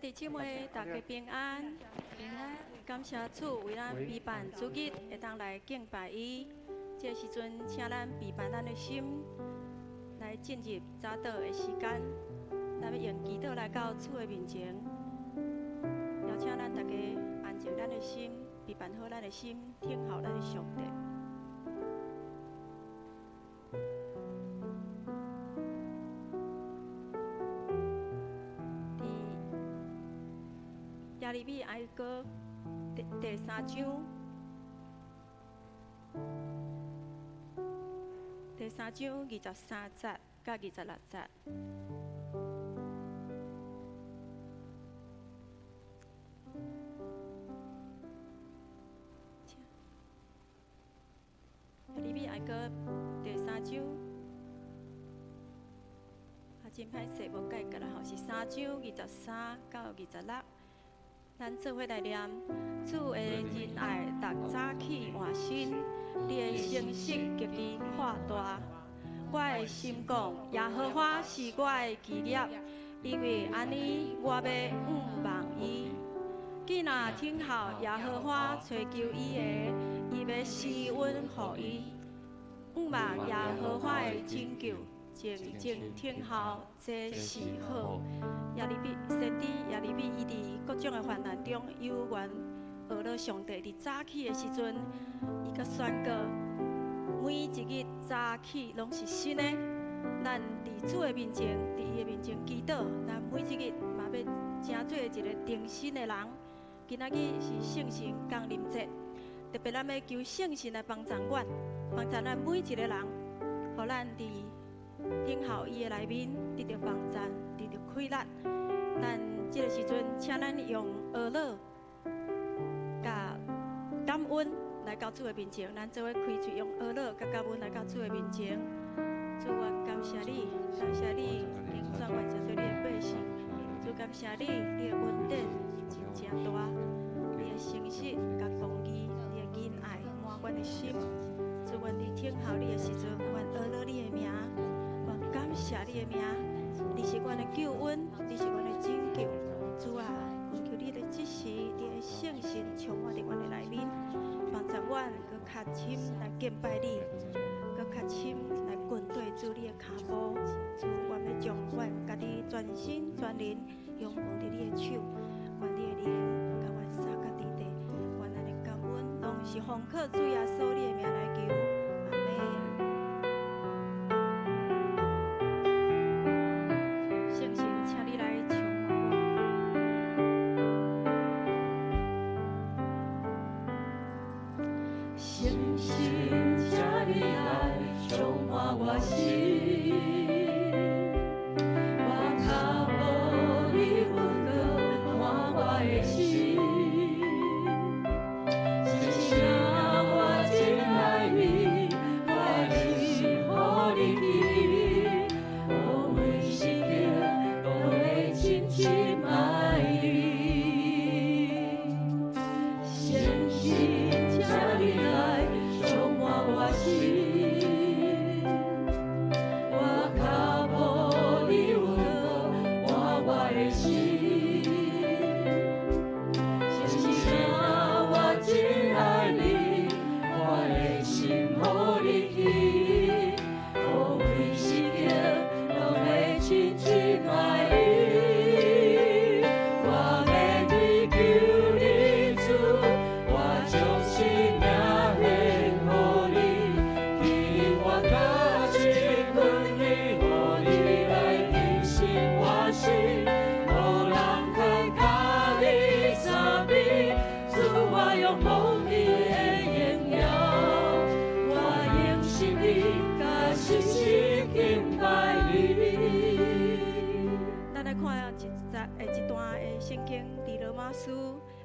兄弟姐妹，大家平安，平安。感谢主为咱陪伴主日，会当来敬拜伊。这时阵，请咱陪伴咱的心，来进入早祷的时间。咱要用祈祷来到主的面前，邀请咱大家安静咱的心，陪伴好咱的心，听候咱的上帝。 耶利米哀歌第3章，第3章23节到26节。耶利米哀歌第3章，真歹势，无解决啦吼，是3章23到26。 咱做伙来念，主的仁爱，逐早起换新，你的诚实极其扩大。我的心讲，耶和华是我的基业，因为安尼，我要仰望伊。既若听候耶和华追求伊的，伊要施恩予伊。仰望耶和华的拯救。 静静听候，这是好。耶利米先知耶利米，伊伫各种的患难中，有缘学了上帝伫早起的时阵，伊甲宣告，每一日早起拢是新的。咱伫主的面前，伫伊的面前祈祷，咱每一日嘛要成做一个定心的人。今仔日是圣神降临节，特别咱要求圣神来帮助阮，帮助咱每一个人，互咱伫 听候伊的内面得到帮助，得到快乐。但这个时阵，请咱用乐乐、甲感恩来到主的面前。咱做伙开嘴，用乐乐、甲感恩来到主的面前。主，我感谢你，感谢你，拣选我成做你的百姓。主，感谢你，你的恩典真正大，你的诚实、甲公义，你的仁爱满阮的心。主，阮伫听候你的时阵，阮乐乐你的名。 感谢你的名，你是阮的救恩，你是阮的拯救。主啊，恳求你的指示，你的圣神充满伫阮的内面，帮助阮搁较深来敬拜你，搁较深来跟对主你的脚步。主，阮要将阮家己全心全灵仰望伫你的手，愿你的灵甲阮洒甲伫地，愿咱的感恩拢是奉靠主耶稣你的名来求。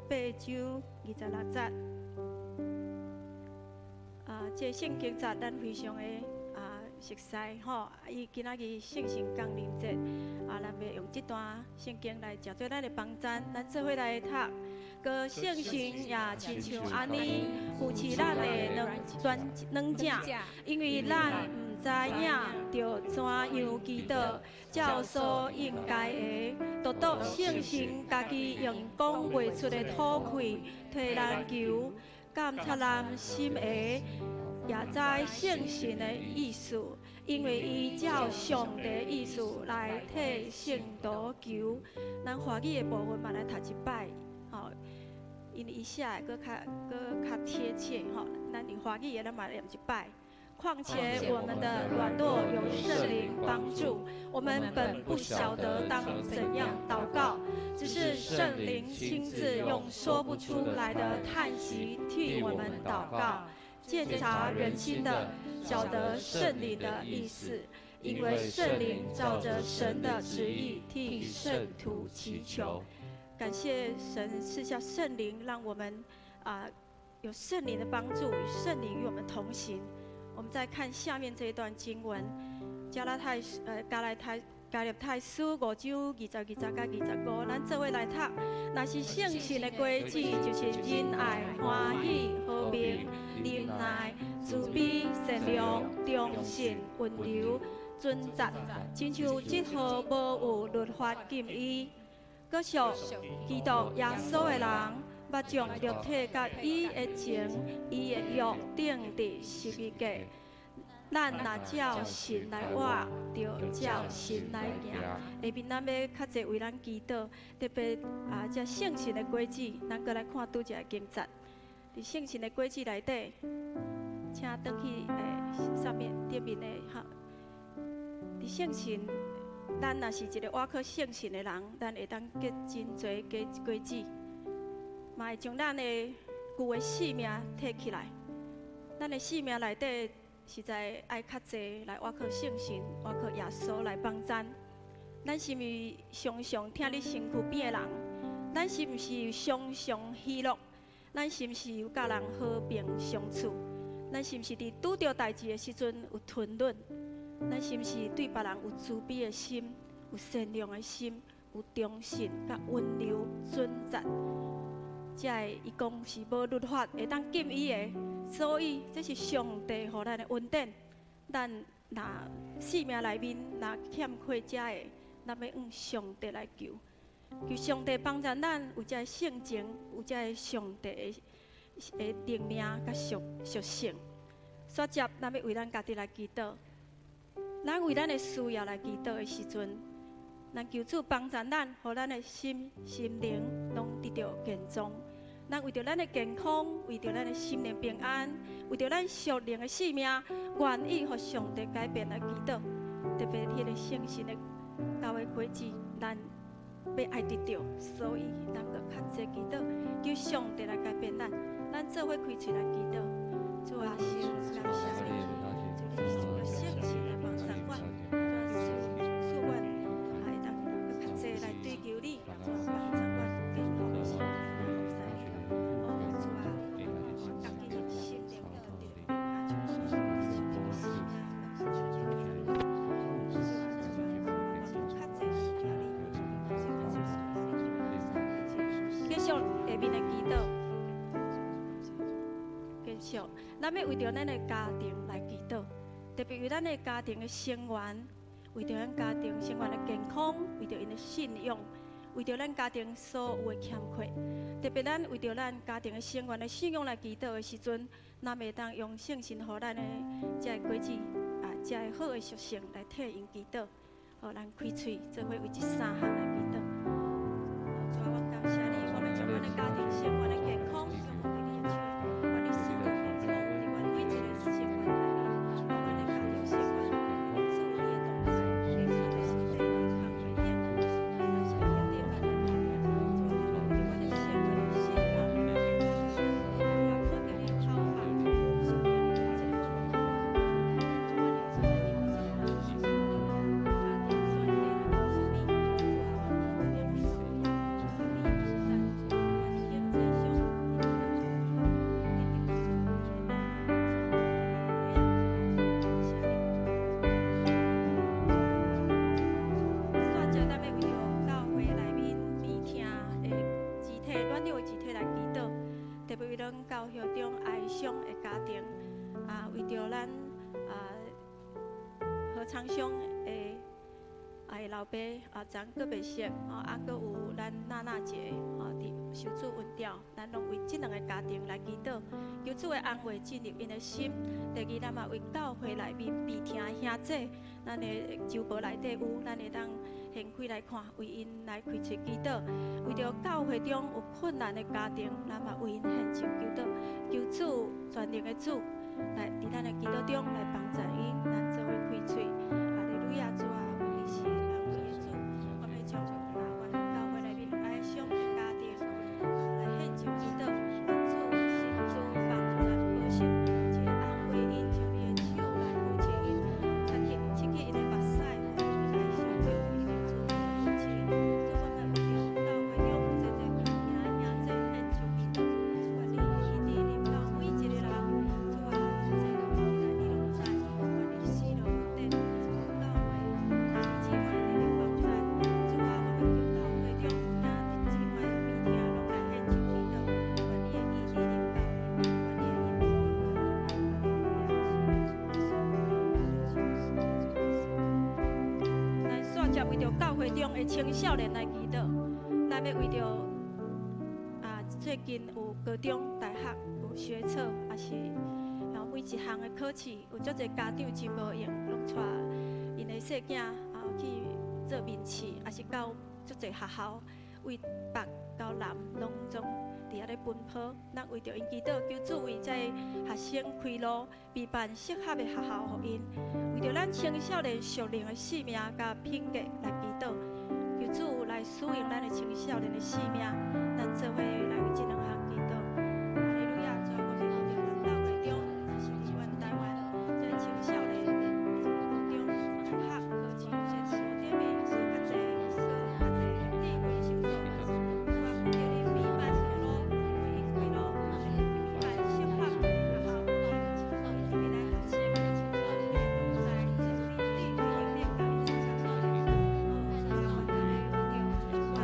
8章26节，这圣经节咱非常的熟悉吼，伊今仔日圣神降临节，咱要用这段圣经来食做咱的帮餐，咱做伙来读。个圣神也亲像安尼扶持咱的软正，因为咱知影着怎样祈祷，照所应该的，独独圣神家己用讲袂出的吐气，替咱求，感谢咱心的，也知圣神的意思，因为伊照上帝的意思来替圣徒求。咱华语的部分嘛来读一摆，吼，因为伊写的搁较贴切吼，咱伫华语的咱嘛念一摆。况且我们的软弱有圣灵帮助，我们本不晓得当怎样祷告，只是圣灵亲自用说不出来的叹息替我们祷告。鉴察人心的，晓得圣灵的意思，因为圣灵照着神的旨意替圣徒祈求。感谢神赐下圣灵，让我们有圣灵的帮助，与圣灵与我们同行。我们再看下面这一段经文，加勒泰书5章20、20到25，咱做伙来读。若是圣神的果子，就是仁爱、欢喜、和平、忍耐、慈悲、善良、忠信、温柔、尊责，亲像这号无有律法禁伊。搁属基督耶稣的人，捌将肉体甲伊的情、伊的欲定伫十字架。咱若照神来活，就照神来行。下面咱要较侪为咱祈祷，特别这圣神的果子，咱搁来看拄一个经节。伫圣神的果子内底，请倒去上面顶面的哈。伫圣神，咱若是一个倚靠圣神的人，咱会当结真侪果子，嘛会将咱的旧的性命摕起来。咱的性命内底。实在爱较济来倚靠圣神，倚靠耶稣来帮咱。咱是毋是常常听你身躯边的人？咱是毋是常常喜乐？咱是毋是有甲人和平相处？咱是毋是伫拄着代志的时阵有吞忍？咱是毋是对别人有慈悲的心、有善良的心、有忠信、甲温柔、尊责？这伊讲是无律法会当禁伊的。所以，这是上帝予咱的恩典。咱若生命内面若欠缺这个，咱要向上帝来求，求上帝帮助咱有这个性情，有这个上帝的灵命甲属性。接着，咱要为咱家己来祈祷。咱为咱的需要来祈祷的时阵，咱求主帮助咱，予咱的心灵拢得到健壮。咱为着咱的健康，为着咱的心灵平安，为着咱属灵的性命，愿意予上帝改变来祈祷。特别迄个圣神的教的果子，咱要爱得到，所以咱要较济祈祷，求上帝来改变咱。咱做伙开嘴来祈祷，主啊，是感谢你，主你是个圣神来帮助我，主我会当较济来追求你，主帮助我健康的心。咱要为着咱的家庭来祈祷，特别为咱的家庭的成员，为着咱家庭成员的健康，为着因的信仰，为着咱家庭所有的欠缺，特别咱为着咱家庭的成员的信仰来祈祷的时阵，咱会当用圣神予咱的这个果子这个好的属性来替因祈祷，互咱开嘴，做伙为这3项来祈祷。主啊，我感谢你，我们将咱的家庭成员的健康。厂商的老爸昨个袂熟搁有咱娜娜姐伫受主恩调，咱拢为这两个家庭来祈祷，求主的安慰进入因的心。第二，咱嘛为教会内面必听的兄姐，咱的周报内底有，咱会当掀开来看，为因来开喙祈祷。为着教会中有困难的家庭，咱嘛为因献上祈祷，求主全能的主来伫咱的祈祷中来帮助因，咱做伙开喙。哈利路亚，主啊，你是安慰的主，我们将阮教会内面哀伤的家庭来献上祈祷，主是主帮助保守，且安慰因，将你的手来扶持因，来清洁因的目屎，来相对因的主扶持。主，我们为着教会中这兄这献上祈祷，愿你一直领导每一个人，主啊，这个你拢知，愿你死了不得，教会弟兄姊妹你的帮助，主啊，我们求教会中兄弟姊妹每天拢来献上祈祷，愿你的意志领导，愿你的引导。咱煞接为着教会中的青少年来祈祷，咱要为着最近有高中、大学有学测，也是每一项的考试，有足侪家长真无用，拢带因的细囝去做面试，也是到足侪学校，为北到南拢总伫遐咧奔波。咱为着因祈祷，求主为这学生开路，备办适合的学校互因。为着咱青少年属灵的使命甲品格来祈祷，求主来使用咱的青少年的使命，咱做伙来为这两项祈祷。哈利路亚！主啊，我们为着阮教会中，是伫阮台湾这青少年中大学考试，这所点的是较侪地位受挫，主啊，为着你备办的路，为因开路，备办适合的学校，未来学生青少年拢在这里地位应该甲因青少年，主啊，我们来为着阮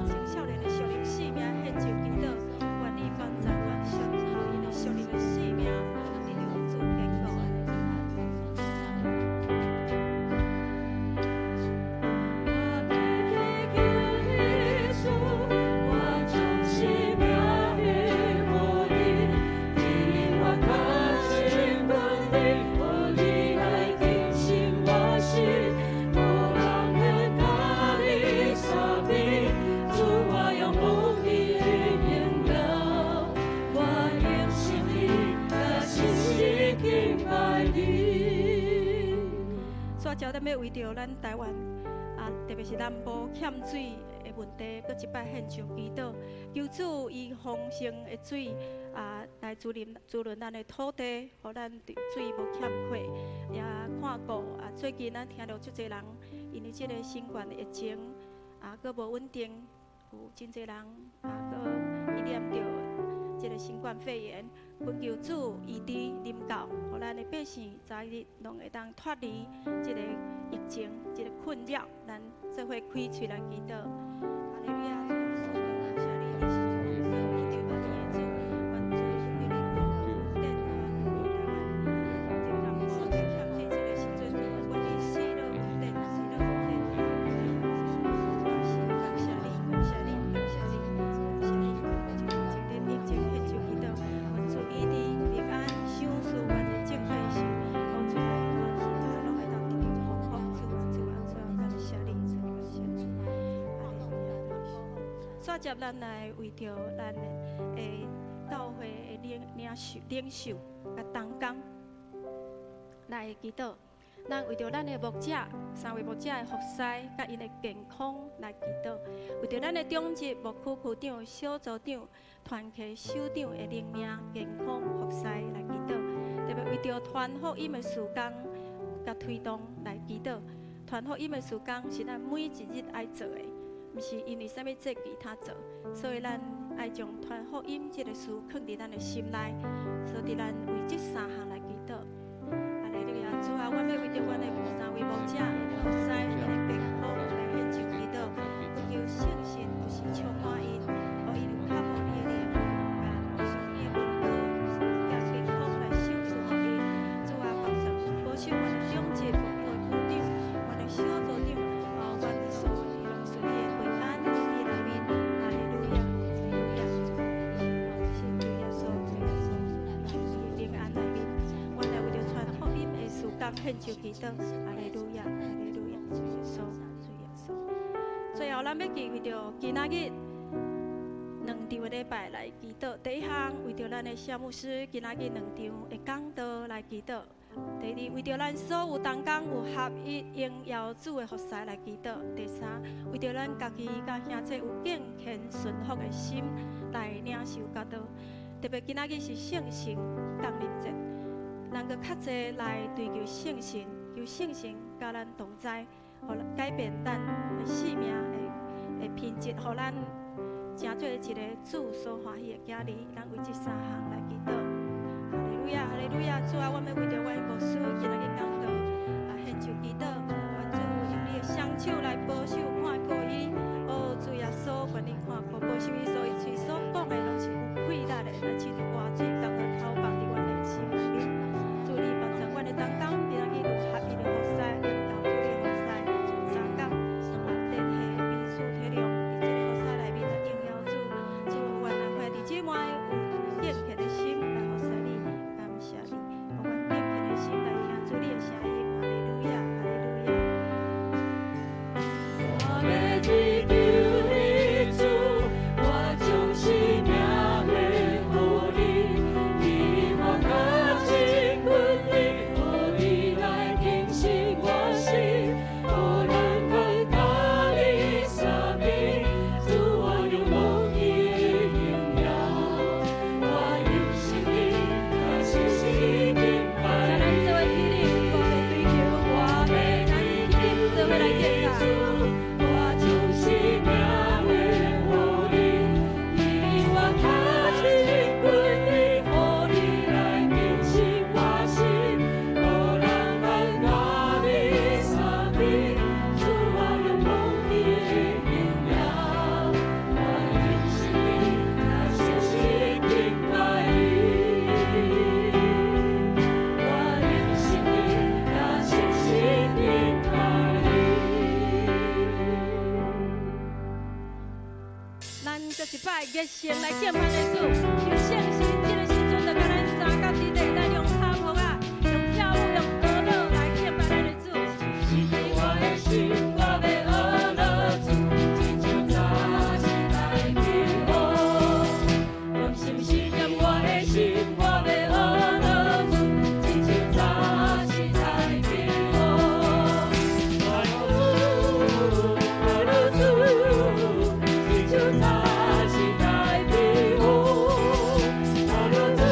青少年的属灵使命献上祈祷，愿你帮助阮属因的属灵的使命，你就主坚固的。煞招咱要为着咱台湾特别是南部欠水的问题，搁一摆献上祈祷，求主以丰盛的水来滋润咱的土地，互咱水无欠缺。也看过最近咱听到足侪人因为这个新冠的疫情搁无稳定，有真侪人搁染着这个新冠肺炎。阮求主医治临到，互咱的百姓早日拢会当脱离这个疫情、这个困扰。咱做伙开喙来祈祷。哈利路亚！主，谢你，你是主，你对万年的主，愿主对你有典这个南部在欠水这个时阵，愿你死了有典，死了有典。感谢你，感谢你，感谢你，感谢你，就今天疫情献上祈祷。主医治平安，享受万人敬拜时，主啊，拢会当得到丰富。主啊，感谢你，感谢主。煞接咱来为着咱的教会的领袖甲同工来祈祷。咱为着咱的牧者，3位牧者的服侍甲因的健康来祈祷；为着咱的长职牧区区长、小组长、团契首长的灵命、健康、服侍来祈祷；特别为着传福音的事工甲推动来祈祷。传福音的事工是咱每一日爱做的，毋是因为啥物节其他做，所以咱爱将传福音这个事放伫咱的心内，所以咱为这3项来祈祷。主啊，我要为着阮的3位牧者的服侍、因的健康来献上祈祷，求圣神就是充满因，互因有较无力量，上伊的温度甲健康来守护互因。主啊，保守阮的长职牧区区献上祈祷，哈利路亚，哈利路亚，主耶稣，主耶稣。最后，咱要记为着今仔日2场的礼拜来祈祷。第一项为着咱的谢牧师今仔日2场的讲道来祈祷。第二，为着咱所有同工有合一应邀主的服侍来祈祷。第三，为着咱家己甲兄弟有敬虔顺服的心来领受教导。特别今仔日是圣神降临节，咱搁较济来追求圣神，求圣神甲咱同在，互改变咱生命的品质，互咱成做一个主所欢喜的家儿。咱为这3项来祈祷。哈利路亚，哈利路亚！主啊，我们为着阮牧师今日的讲道献上祈祷，愿主用你的双手来保守看顾伊。哦，主耶稣，愿你看顾保守伊，所以嘴所讲的拢是有气力的，咱亲像活水，当作头放伫阮的心内面。主你帮助阮的同工，今仔日有合一的服侍，要主你服侍，相感联系彼此体谅，伫这个服侍内面来应邀主。主啊，愿咱兄弟姊妹有敬虔的心来服侍你，感谢你，互阮敬虔的心来听主你的声音。哈利路亚，哈利路亚。我要追求你主，我将生命献予你，你我较亲近你，予你来更新我心，互咱分甲你相比，主我用梦你的荣耀，我用心灵来信息敬拜你。咱做伙起立，我要追求，我要咱起立，做伙来敬拜。我将生命献予你，你我较亲近你，予你来更新我心，互咱分甲你相比，主我用梦你的荣耀，我用心灵来信息敬拜你，我用心灵来信息敬拜你。咱这一摆热心来敬拜的主，求圣神这个时阵就甲咱三角之地，咱用唱歌啊，用跳舞，用歌乐来敬拜咱的主。我的心，我要学了主，亲像早时来敬我。用心信任我的心，我要学了主，亲像早时来敬我。我的主，亲像早时来敬我。我的主。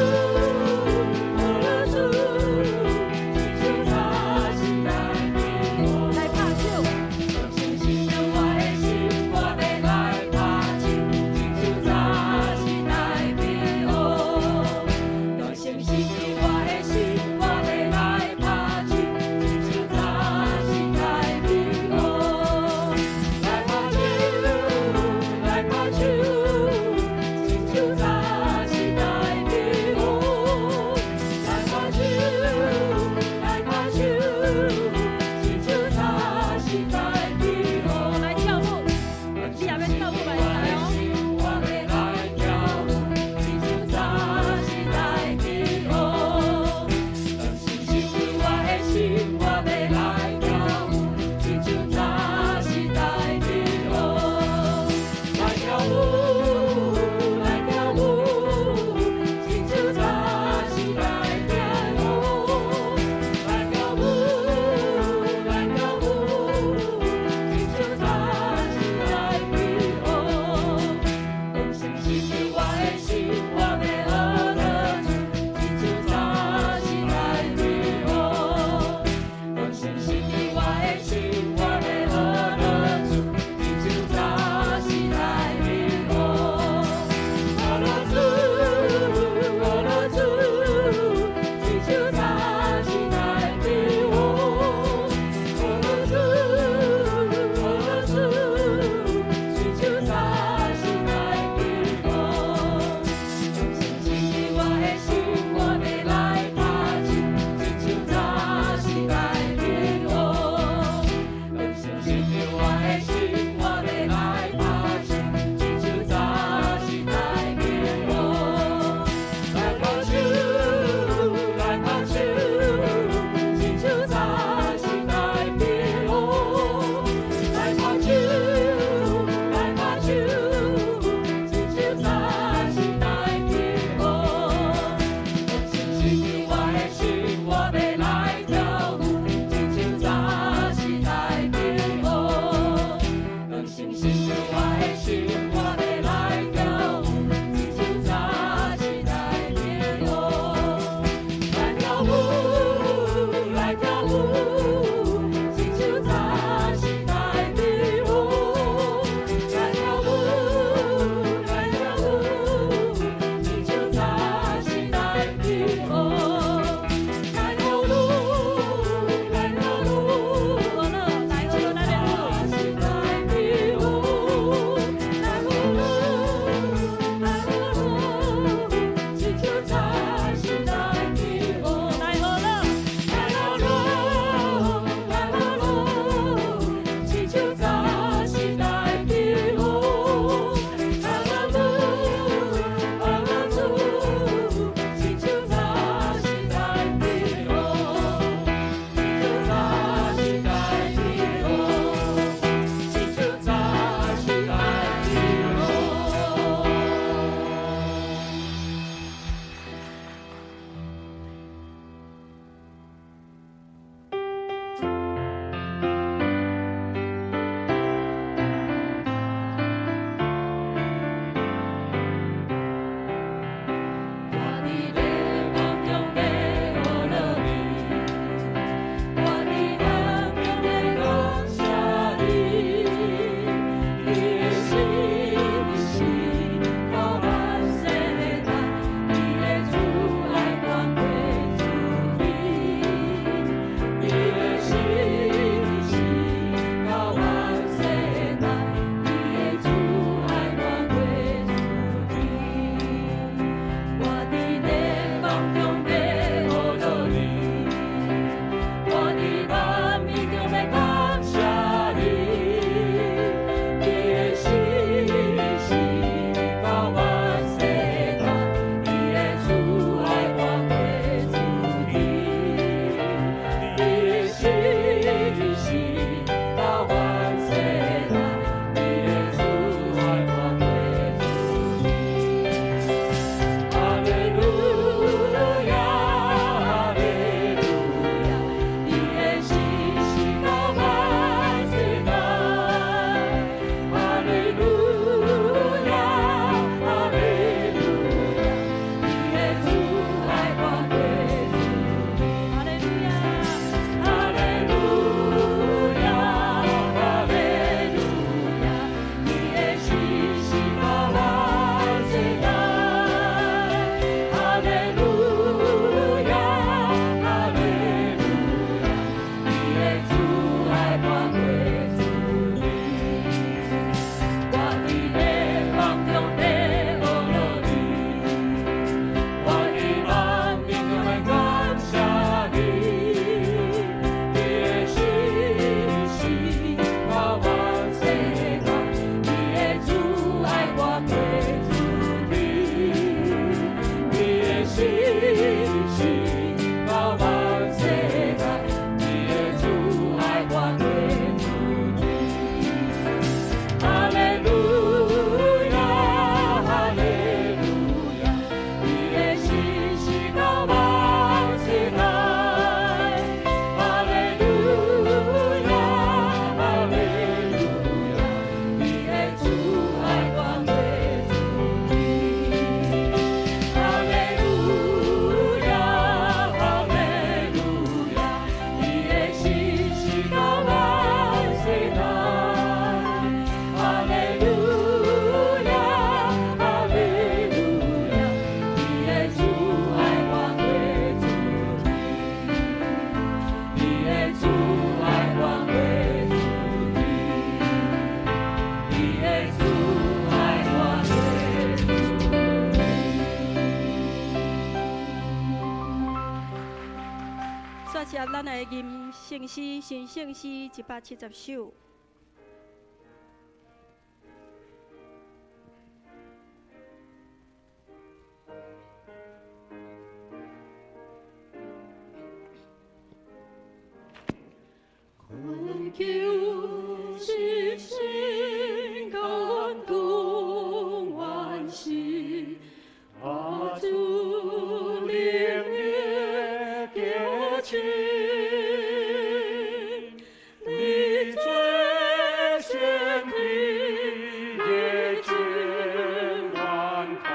咱来吟圣诗，新圣诗170首。困求心心感动万心，阿主灵烈结情，你最先的也见万涛，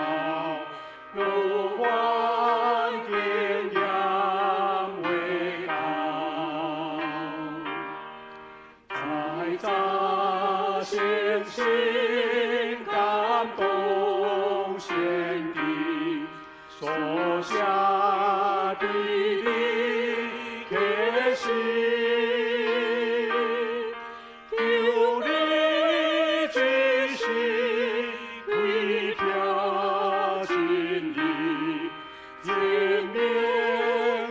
有万天阳为高。在扎心心感动献地，所下的决心，有力举心，归飘心里，见面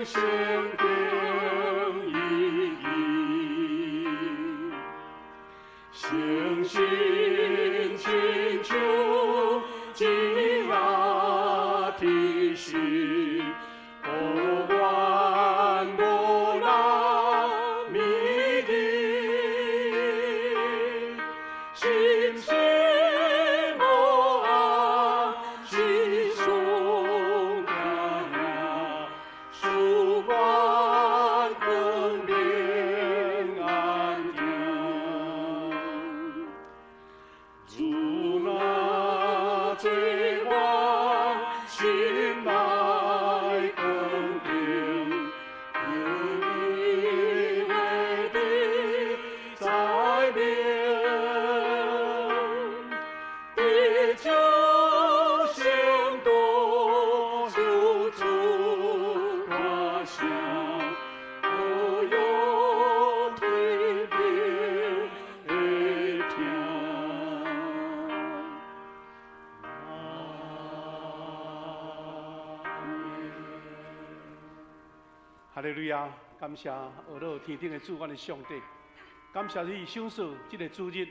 相定意义。诚心请求，敬阿提心，不管无那迷离，心心无暗，心中呀，曙光更明安定。主那最光心来更定，有你为的在明，地球行动就主挂想，不用退兵的天。哈利路亚！感谢俄罗天顶的主，阮的上帝，感谢你赏赐这个主日，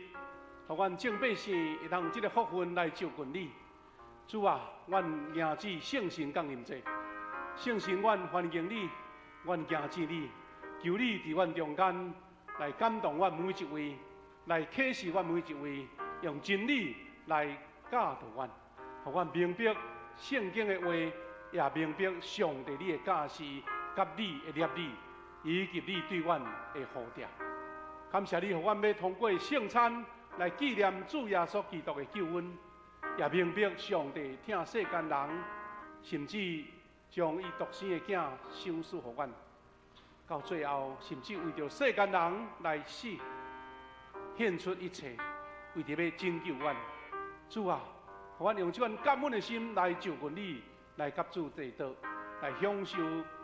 互阮正百姓会当这个福分来照顾你。主啊，阮行子圣神降临者，圣神，阮欢迎你，阮行子你，求你伫阮中间来感动阮每一位，来启示阮每一位，用真理来教导阮，互阮明白圣经的话，也明白上帝你的教示。甲你的业力，以及你对阮的呼召，感谢你，互阮要通过圣餐来纪念主耶稣基督的救恩，也明白上帝疼世间人，甚至将伊独生的囝赏赐互阮，到最后，甚至为着世间人来死，献出一切，为着要拯救阮。主啊，互阮用这款感恩的心来照顾你，来甲主地道，来享受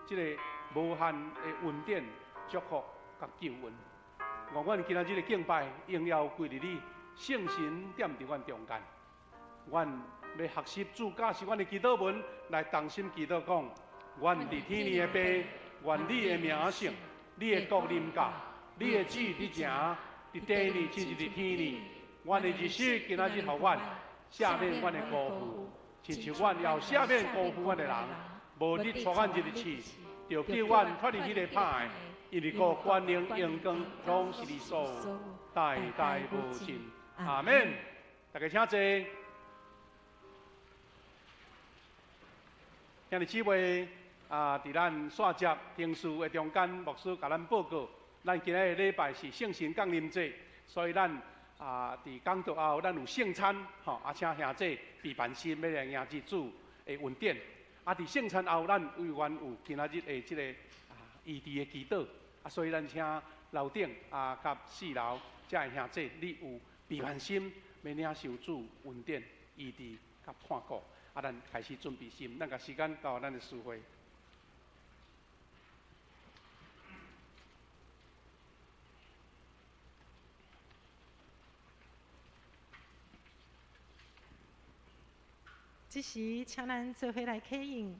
这个无限的恩典、祝福甲救恩。愿阮今仔日的敬拜，荣耀归于你，圣神踮伫阮中间。阮要学习主教是阮的祈祷文，来同心祈祷讲：愿伫天里的爸，愿你的名圣，你的国临到，你的旨意伫行，伫地里亲像伫天里。阮的日子今仔日互阮赦免阮的辜负，亲像阮要赦免辜负阮的人。无你带阮入日去，就叫阮脱离迄个歹的，因为国、权、能、荣光，拢是你所有，代代无尽。阿免。大家请坐。今日姊妹伫咱线接平事的中间，牧师甲咱报告，咱今日礼拜是圣神降临节，所以咱伫讲道后，咱有圣餐，请兄弟备办心，要来迎接主的恩典。伫圣餐后，咱委员有今仔日的这个异地的祈祷，所以咱请楼顶甲4楼这的兄弟，你有备办心，要领受主恩典、异地甲看顾。咱开始准备心，咱甲时间到咱的聚会。这时，请咱做伙来启应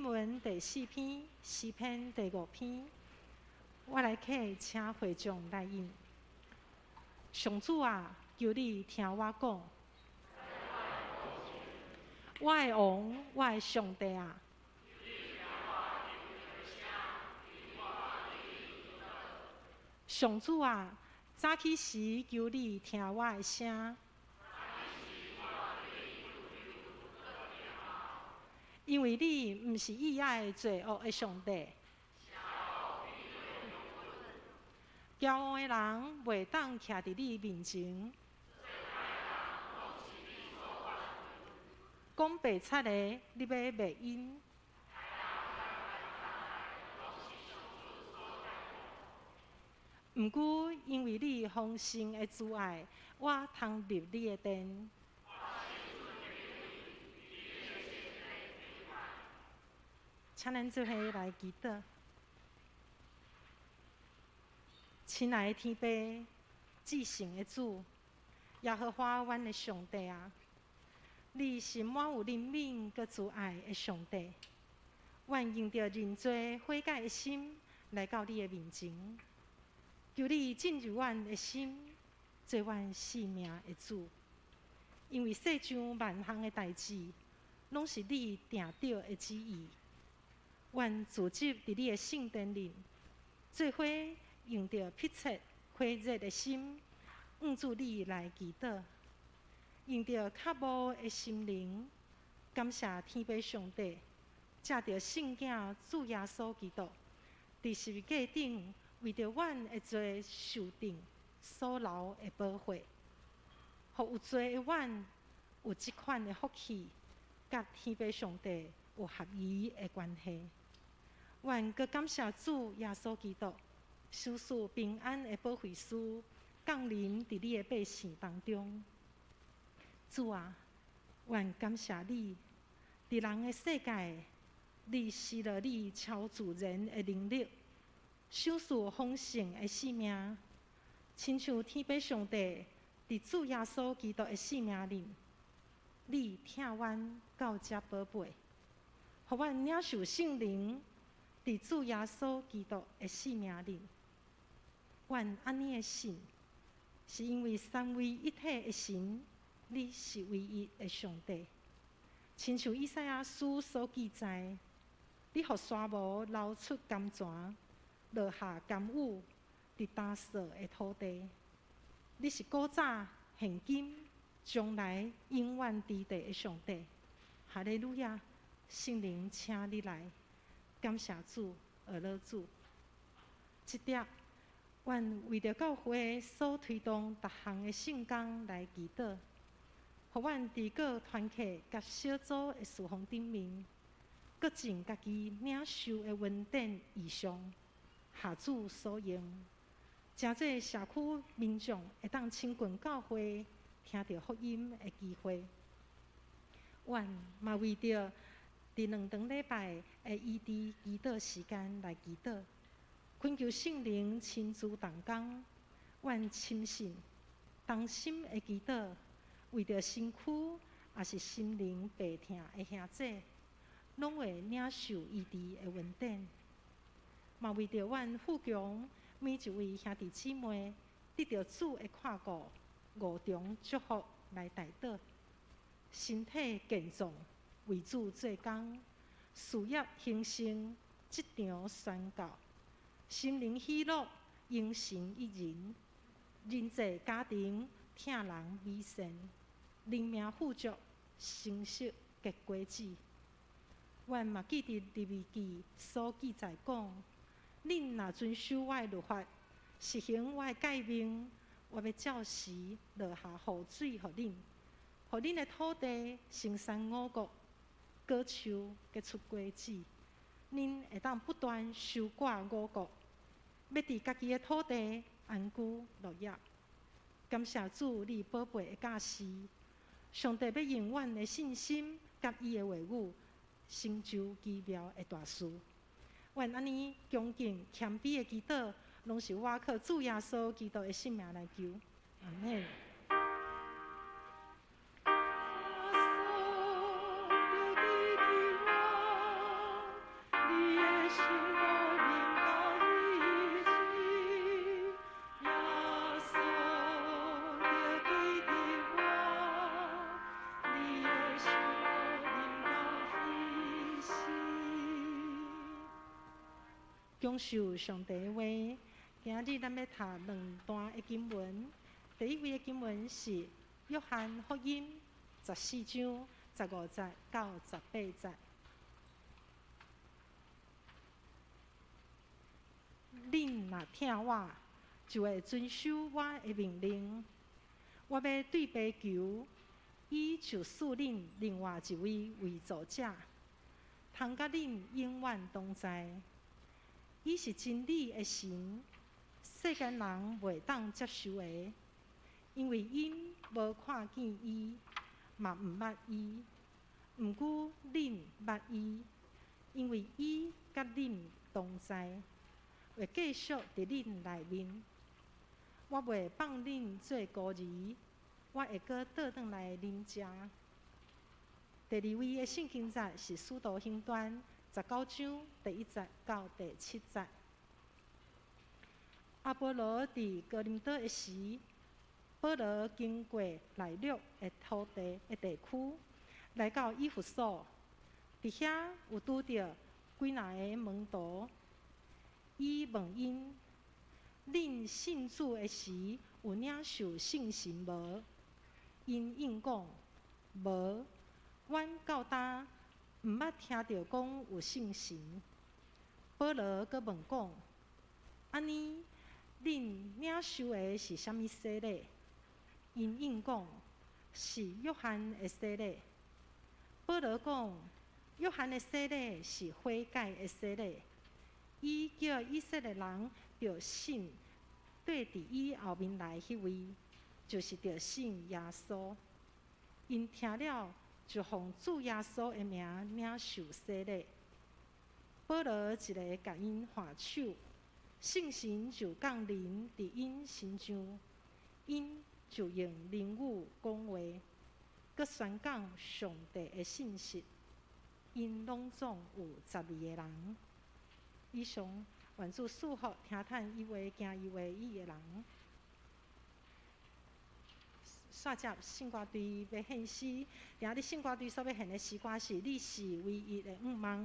文第4篇，诗篇第5篇。我来客请会众来应。上主啊，求你听我讲。我的王，我的上帝啊！上主啊，早起时求你听我的声，因为你毋是喜爱罪恶的上帝。骄傲的人袂当徛伫你面前，讲白贼的，你要灭因。毋过，因为你丰盛的慈爱，我通入你的殿。请咱做伙来祈祷。亲爱的天父，至圣的主，耶和华阮的上帝啊，你是满有怜悯佮慈爱的上帝。阮用着认罪悔改的心来到你的面前。求你进入阮的心，做阮生命的主。因为世上万项的代志，拢是你定定的旨意。阮自执伫你的圣殿里，做伙用着迫切火热的心，向主你来祈祷，用着较无的心灵，感谢天父上帝，借着圣子主耶稣基督，伫十字架顶。为着阮的罪受定所留的保惠，互有罪的阮有即款的福气，甲天父上帝有合宜的关系。阮阁感谢主耶稣基督，赐予平安的保惠师，降临伫你的百姓当中。主啊，阮感谢你，伫人的世界，你施了你超自然的能力。享受丰盛的生命，亲像天父上帝伫主耶稣基督的生命里，你疼阮到遮宝贝，互阮领受圣灵伫主耶稣基督的生命里。阮安尼的信，是因为三位一体的神，你是唯一的上帝。亲像以赛亚书所记载，你互沙漠流出甘泉。落下甘雨，伫干燥的土地。你是古早、现今、将来永远伫地的上帝。哈利路亚！圣灵，请你来，感谢主，俄罗主。这点，阮为着教会所推动逐项的圣工来祈祷，互阮伫各团契甲小组的事奉顶面，各尽家己领受的恩典异象。下主所用，真济社区民众会当亲近教会，听到福音的机会。阮嘛为着第2场礼拜的异地祈祷时间来祈祷，恳求圣灵亲自同工。阮深信，同心的祈祷，为着身躯也是心灵病痛的兄弟，拢会领受异地的恩典。嘛为着阮富强每一位兄弟姊妹得到主的看顾、五重祝福来代祷，身体健壮，为主做工，事业兴盛，职场宣告，心灵喜乐，应神一人，人际家庭疼人美善，人命富足，生息结果子。阮嘛记得利未记所记载讲。恁若遵守我的律法，实行我的诫命，我要照时落下雨水予恁，予恁的土地生产五谷，果树结出果子。恁会当不断收割五谷，要伫家己的土地安居乐业。感谢主，你宝贝的教示，上帝要用阮的信心甲伊的话语，成就奇妙的大事。阮安尼恭敬谦卑的祈祷，拢是我靠主耶稣基督的性命来求。阿门。你的心我领导一切。恭受上帝的话，今日咱要读两段的经文。第一位的经文是约翰福音14章15节到18节。恁若听我，就会遵守我的命令。我要对爸求，伊就赐恁另外一位为助者，通甲恁永远同在。伊是真理的神，世间人袂当接受的，因为因无看见伊，嘛毋捌伊。毋过恁捌伊，因为伊甲恁同在，会继续伫恁内面。我袂放恁做孤儿，我会阁倒转来恁遮。第二位的圣经节是《使徒行传》19章第1节到第7节。阿波罗伫哥林多的时，保罗经过内陆的土地的地区，来到以弗所，伫遐有拄着几若个门徒。伊问因：恁信主的时有领受圣神无？因应讲：无。阮到今毋捌听着讲有圣神。保罗阁问讲：安尼，恁领受的是啥物洗礼？因应讲：是约翰的洗礼。保罗讲：约翰的洗礼是悔改的洗礼。伊叫以色列人着信对伫伊后面来迄位，就是着信耶稣。因听了就奉主耶稣的名领受洗礼。保罗一个甲因画手，圣神就降临伫因身上，因就用灵语讲话，佮宣讲上帝的信息。因拢总有12个人。以上愿主赐福听叹伊话、行伊话意的人。煞接圣歌队要献诗，今日圣歌队所要献的诗歌是《你是唯一的盼望》。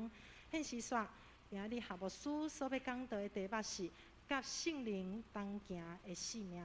献诗煞，今日夏牧师所要讲道的题目是甲圣灵同行的使命。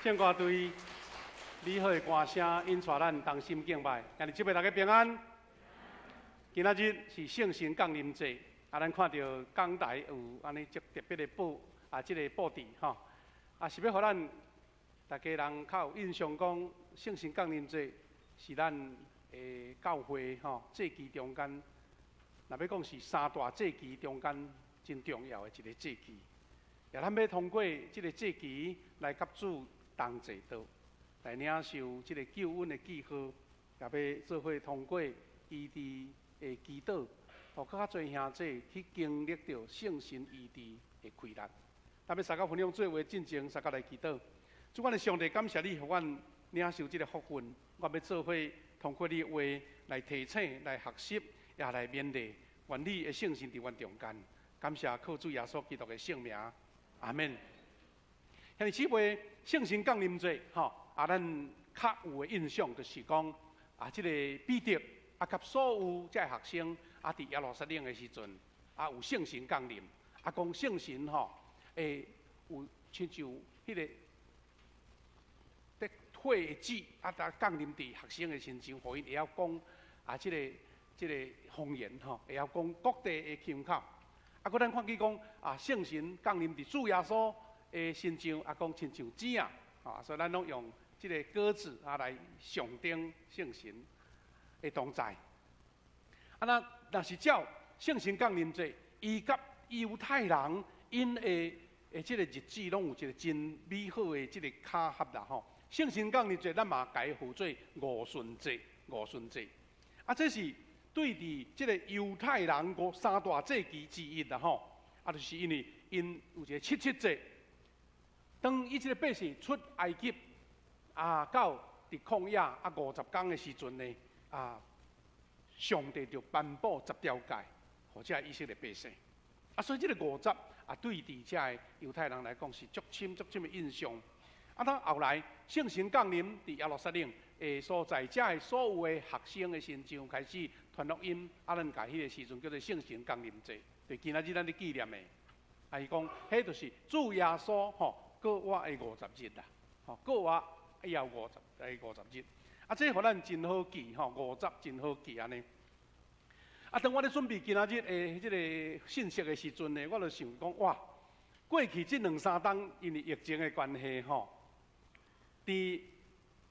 献歌队美好的歌声引带咱同心敬拜，今日祝福大家平安。今仔日是圣神降临节，咱看到港台有安尼特别的即个布置吼，是要互咱大家人较有印象讲，圣神降临节是咱的教会节期中间，若要讲是三大节期中间真重要的一个节期。也咱要通过即个节期来甲主同齐道，来领受即个救恩的记号，也要做伙通过医治的祈祷，互更较侪兄弟去经历到圣神医治的快乐。咱要三甲分享做伙进前，三甲来祈祷。主，阮的上帝，感谢你，互阮领受即个福分。我要做伙通过你的话来提醒、来学习，也来勉励。愿你的圣神伫阮中间。感谢靠主耶稣基督的圣名。阿门。向你姊妹，圣神降临节，咱较有的印象就是讲，即个彼得甲所有这学生伫耶路撒冷的时阵，有圣神降临，讲圣神会有亲像迄个在火的子，降临伫学生的身上，互因会晓讲即个方言会晓讲各地的腔口。搁咱看见讲圣神降临伫主耶稣的身上，讲亲像子所以咱拢用即个鸽子来象征圣神的同在。若是照圣神降临节，伊甲犹太人因的即个日子，拢有一个真美好的即个巧合啦圣神降临节，咱嘛改号做五旬节，这是对伫即个犹太人三大节期之一啦就是因为因有一个七节，当伊即个百姓出埃及到伫旷野50天的时阵呢上帝就颁布10条诫，互这以色列百姓所以即个50对伫遮的犹太人来讲是足深的印象。当后来圣神降临伫耶路撒冷的所在，遮的所有的学生的身上开始传福音，咱甲迄个时阵叫做圣神降临节，就今仔日咱咧纪念的。伊讲，迄就是主耶稣过我的50日啦，过我以后50日，这互咱真好记50真好记安尼。当我咧准备今仔日的即个信息的时阵呢，我就想讲哇，过去这2-3冬因为疫情的关系伫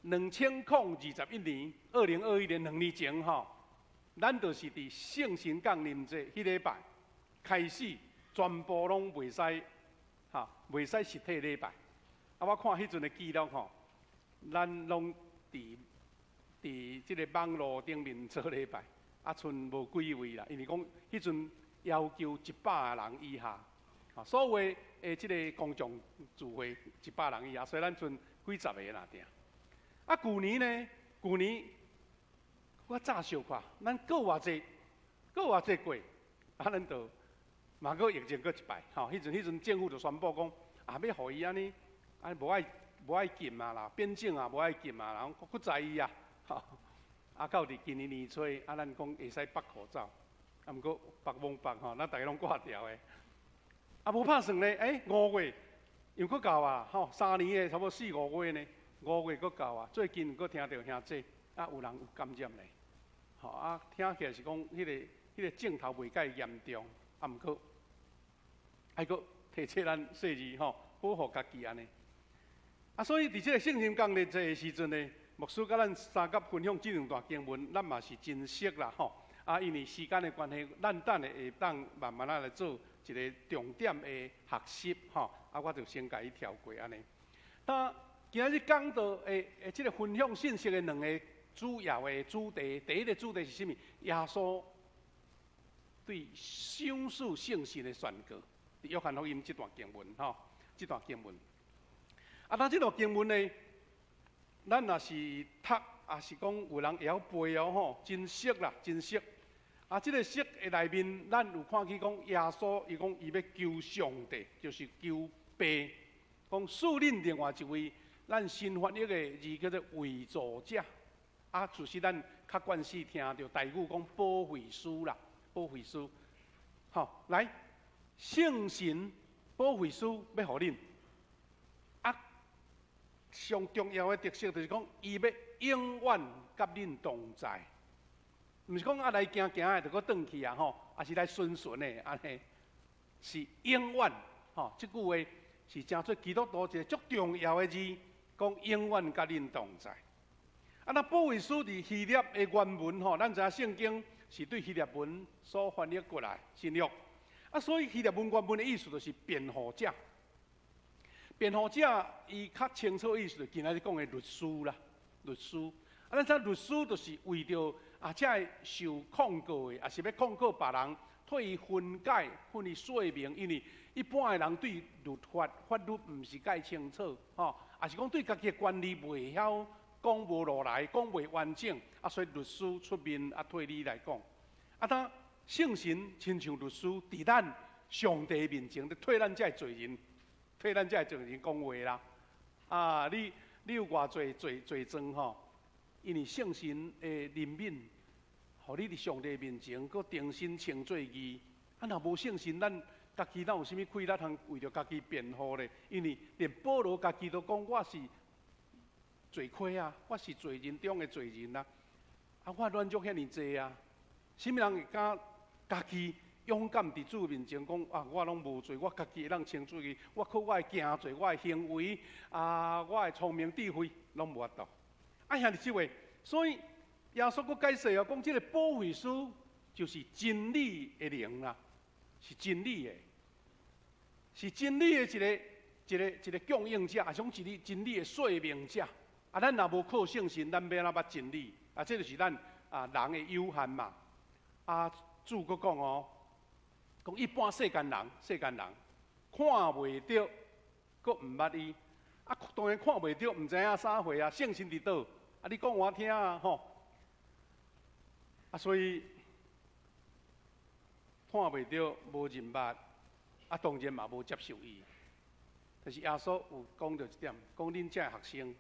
2021年2021年2年前咱就是伫圣神降临节迄礼拜开始，全部拢袂使实体礼拜。我看迄阵的记录咱拢伫即个网络顶面做礼拜，剩无几位啦，因为讲迄阵要求100人以下，所有的即个公众聚会100人以下，所以咱剩几十个啦定。旧年呢？旧年我早小看，咱过偌济过，咱就嘛个疫情过一摆，迄阵政府就宣布讲，要互伊安尼，无爱禁啦，边境无爱禁人佫在意到伫今年年初，咱讲会使拔口罩，毋过拔蒙拔咱大家拢挂掉的。无拍算呢，5月又佫到3年的差不多4-5月呢，5月佫到最近佫听到兄弟有人有感染嘞，听起来是讲迄个症头袂介严重，毋过还佫提醒咱细字保护家己安尼。所以伫即个圣神降临节的时阵呢，牧师甲咱三甲分享这2段经文，咱嘛是珍惜啦因为时间的关系，咱等下会当慢慢来做一个重点的学习我就先甲伊跳过安尼。今仔日讲到即个分享信息的2个主要的主题，第一个主题是啥物？耶稣对赏赐圣神的宣告，伫约翰福音这段经文这段经文。这段经文呢，咱若是读，也是讲有人会晓背真熟啦，真熟。这个熟的内面，咱有看见讲耶稣伊讲伊要求上帝，就是求爸，讲赐恁另外一位咱新翻译的字叫做为助者。就是咱较惯势听到台语讲保惠师啦，保惠师。来，圣神保惠师要互恁。上重要的特色就是讲，伊要永远甲恁同在，毋是讲啊来行行的就搁转去啊吼，啊是来顺顺的安尼，是永远吼。即句话是真做基督徒一个足重要的字，讲永远甲恁同在。啊，那保惠师伫希腊的原文吼，咱知影圣经是对希腊文所翻译过来新约，啊，所以希腊文原文的意思就是辩护者。辩护者伊较清楚意思，就今仔日讲的律师啦，律师。啊，咱知律师就是为着这受控告的，也是要控告别人，替伊分解、替伊说明，因为一般的人对律法、法律毋是介清楚，吼，也是讲对家己的权利袂晓讲无落来，讲袂完整，啊，所以律师出面替你来讲。啊，当圣神亲像律师，伫咱上帝面前，咧替咱遮罪人。替咱遮罪人讲话啦，啊，你有偌侪罪状吼？因为圣神的怜悯，互你伫上帝面前，搁定心称罪义。啊，若无圣神，咱家己哪有啥物亏力通为着家己辩护咧？因为连保罗家己都讲，我是罪魁啊，我是罪人中的罪人啊，啊，我软弱遐尼济啊，啥物人会敢家己？勇敢伫主面前讲啊，我拢无罪，我家己会当清楚伊。我靠我的行罪，我的行为啊，我的聪明智慧拢无法度。啊，兄弟姊妹，所以耶稣佫解释哦，讲这个保惠师就是真理的灵啦，是真理的，是真理的一个供应者，也是讲一个真理的说明者。啊，咱若无靠圣神，咱要哪捌真理？啊，这就是咱人的有限嘛。啊，主佫讲哦。讲一般世间人看袂到，佫毋捌伊。啊，当然看袂到，毋知影啥货啊，圣神伫倒？啊，你讲我听啊，吼。啊，所以看袂到，无认捌，啊，当然嘛无接受伊。但是耶稣有讲到一点，讲恁遮学生，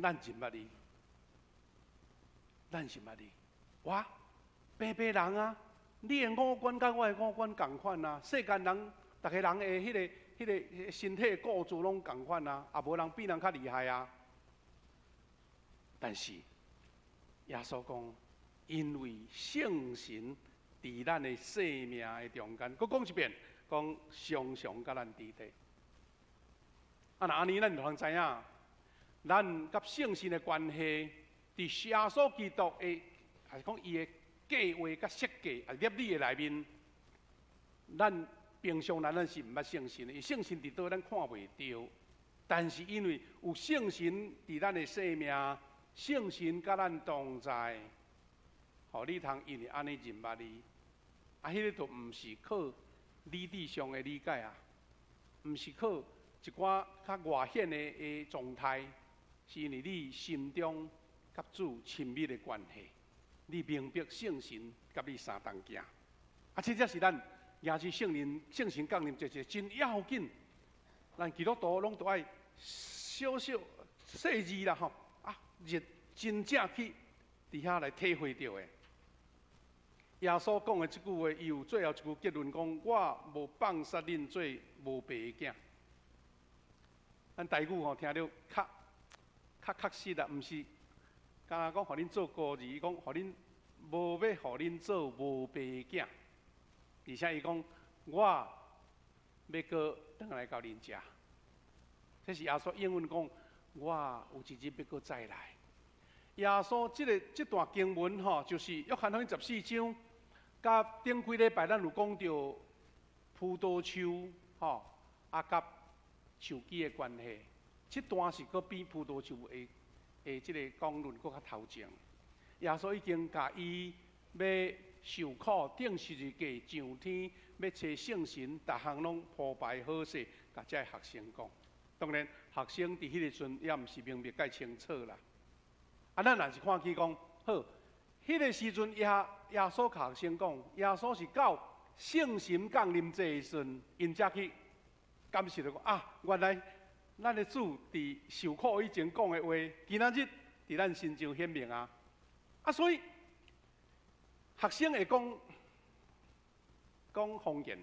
咱认捌伊，咱认捌伊，哇！白人啊，你的五官甲我的五官同款啊，世间人，逐个人的迄个身体的构造拢同款啊，也无人比人较厉害啊。但是耶稣讲，因为圣神伫咱的生命的中间，佮讲一遍，讲常常甲咱伫地。啊，那安尼咱就通知影，咱甲圣神的关系，伫耶稣基督的，还是讲伊的。计划甲设计啊，业理的内面，咱平常咱是毋捌圣神的，因为圣神伫倒咱看袂到。但是因为有圣神伫咱的生命，圣神甲咱同在，互你通因为安尼认捌你。啊，迄个就毋是靠理智上的理解啊，毋是靠一寡较外显的状态，是因为你心中甲主亲密的关系。你明白圣神甲你相同行，啊，这才是咱也是圣神降临一个真要紧。咱基督徒拢都爱小细字啦吼，啊，真正去伫遐来体会到的。耶稣讲的这句话，伊有最后一句结论讲：我无放杀恁做无白的囝。咱台语吼听着较确实啦，毋是。敢若讲，互恁做孤儿，讲互恁无要互恁做无爸囝，而且伊讲我要搁转来到恁遮。这是耶稣应允讲，我有一日要搁再来。耶稣这段经文吼，就是约翰福音14章，甲顶几礼拜咱有讲到葡萄树吼，啊甲树枝的关系。这段是搁比葡萄树这个讲论搁较头前，耶稣已经甲伊要受苦，顶十字架上天，要找圣神，逐项拢铺排好势，甲这学生讲。当然，学生伫迄个阵也毋是明白介清楚啦。啊，咱若是看起讲，好，迄个时阵耶稣甲学生讲，耶稣是到圣神降临这时阵，因才去感受到讲啊，原来。咱的主伫受苦以前讲的话，今仔日伫咱身上显明啊！啊，所以学生会讲方言，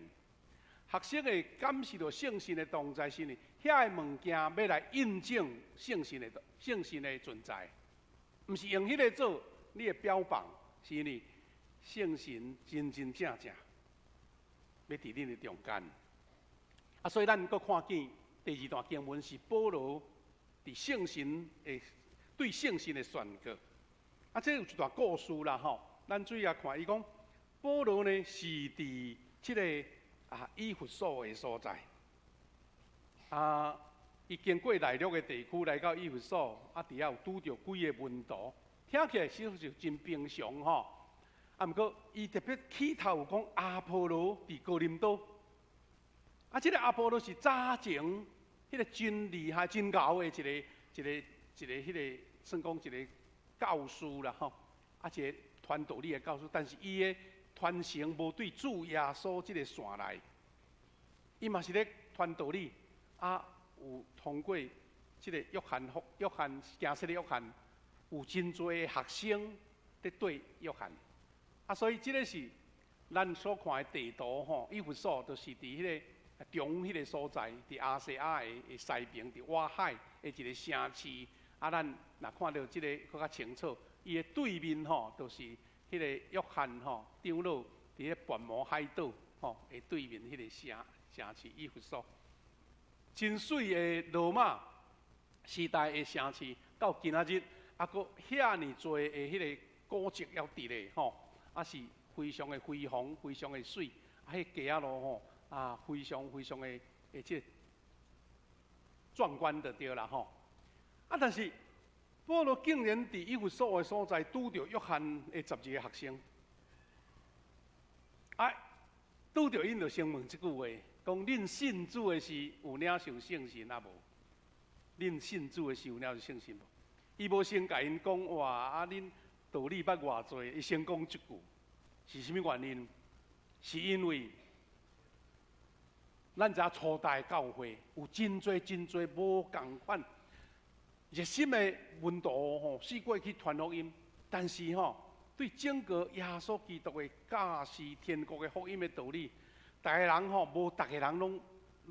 学生会感受到圣神的同在时呢，遐个物件要来印证圣神的存在，毋是用迄个做你的标榜，是呢，圣神真正要伫恁的中间。啊，所以咱阁看见第二段经文是保罗伫圣神的对圣神的宣告。啊，这有一段故事啦吼，咱注意啊看，伊讲保罗呢是伫即个以弗所的所在，伊经过内陆的地区来到以弗所，伫遐有拄着几个门徒，听起来似乎就真平常吼。啊，毋过伊特别起头有讲阿波罗伫哥林多，即个阿波罗是早前迄个真厉害、真牛的迄个算讲一个教师啦吼，一个传道理的教师，但是伊的传承无对主耶稣即个线来，伊嘛是咧传道理，有通过即个约翰行事的约翰，有真多学生咧对约翰，所以即个是咱所看的地图吼，以弗所就是伫迄个中迄个所在，伫亚细亚的西边，伫瓦海的一个城市。咱若看到即个更较清楚，伊的对面吼，就是迄个约翰吼长老伫咧拔摩海岛吼的对面迄个城市以弗所，真水的罗马时代的城市，到今仔日阁遐尼多的迄个古迹还伫咧吼，是非常的辉煌，非常的水，迄街仔路吼非常的即个壮观就对啦吼。但是保罗竟然伫以弗所的所在拄着约翰的12个学生，拄着因就先问一句话，讲恁信主的是有领受圣神啊无？恁信主的是有领受圣神无？伊无先甲因讲哇，恁道理捌偌济，伊先讲一句，是啥物原因？是因为咱遮初代教会有真多无共款。热心的门徒吼，四过去传福音，但是对整个耶稣基督的教示、天国的福音的道理，大家人无大家人拢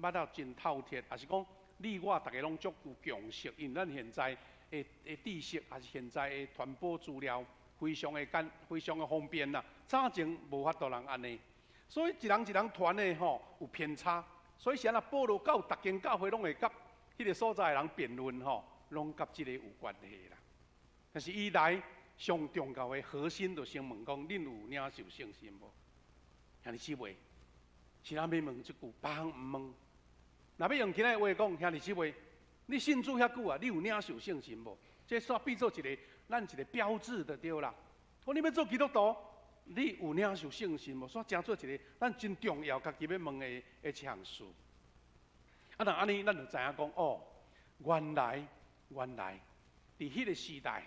捌到真透彻，也是讲你我大家拢足有共识，因为咱现在的知识，还是现在的传播资料，非常的方便啦。早前无法度人安尼，所以一人传的有偏差，所以是安那保罗到逐间教会拢会甲迄个所在的人辩论拢甲即个有关系啦。但是伊来上重要的核心，就先问讲：恁有领受圣神无？兄弟姊妹，是咱要问一句，别项毋问。若要用今仔的话讲，兄弟姊妹，你信主遐久啊，你有领受圣神无？这煞变做咱一个标志就对啦。你要做基督徒，你有领受圣神无？煞成做一个咱真重要家己要问的一项事。若安尼，咱就知影讲原来，伫迄个时代，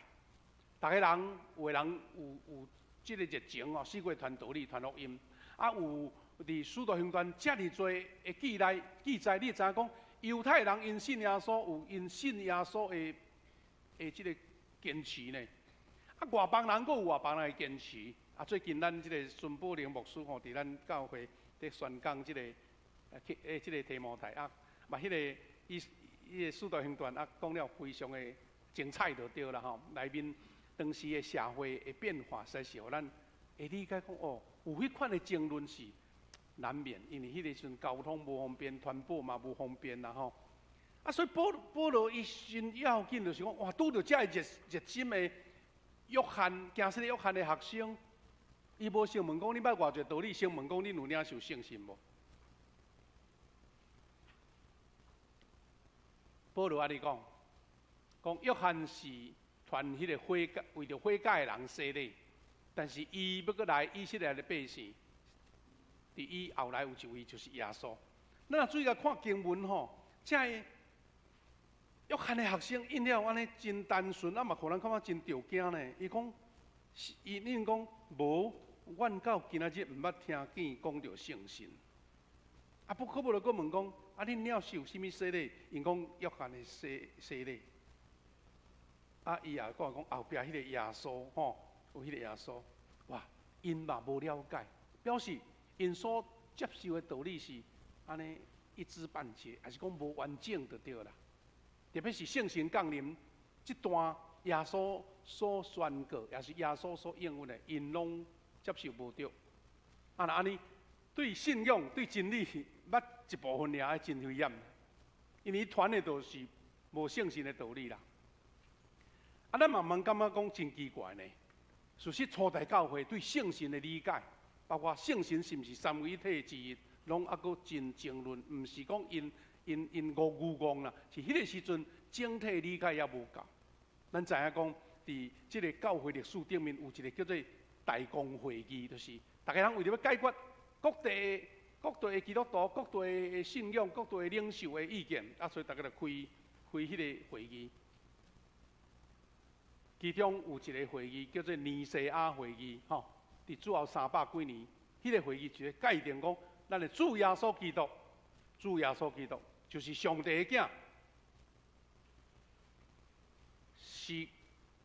大家人有的人有即个热情四过传道理、传福音，有伫使徒行传遮尔多的记载，你知影讲犹太人因信耶稣有因信耶稣的即个坚持呢，外邦人阁有外邦人的坚持。最近咱即个孙宝玲牧师伫咱教会伫宣讲即个题目台嘛迄个伊个使徒行传讲了非常的精彩就对啦吼。内面当时的社会的变化，实是互咱会理解讲有迄款的争论是难免，因为迄个时阵交通无方便，传播嘛无方便啦吼。所以保罗伊先要紧就是讲，哇，拄着遮热心的约翰，行事的约翰的学生，伊无先问讲你捌偌济道理，先问讲恁有领受圣神无？保罗安尼讲，约翰是传迄个为着悔改的人洗礼，但是伊要阁来以色列的百姓，伫伊后来有一位就是耶稣。咱若注意来看经文这约翰的学生因了安尼真单纯，嘛互咱感觉真着惊呢。伊讲，恁讲无，阮到今仔日毋捌听见讲着圣神。不可无就阁问讲，恁领受什么洗礼？因讲约翰的洗礼。伊也讲后壁迄个耶稣有迄个耶稣，哇，因嘛无了解，表示因所接受的道理是安尼一知半解，还是讲无完整就对啦。特别是圣神降临这段，耶稣所宣告，也是耶稣所应允的，因拢接受无着。啊，那安尼对信仰、对真理，捌一部分尔，真危险。因为传的都是无圣神的道理啦。啊，咱慢慢感觉讲真奇怪呢。事实初代教会对圣神的理解，包括圣神是毋是三位一体之一，拢还佫真争论，毋是讲因误讲啦，是迄个时阵整体理解也无够。咱知影讲，伫即个教会历史顶面有一个叫做大公会议，就是大家人为着要解决各地的基督徒、各地的信仰、各地的领袖的意见，啊，所以大家就开迄个会议。其中有一个会议叫做尼西亚会议，吼，伫主后300几年，迄个会议就界定讲，咱的主耶稣基督，就是上帝的囝，是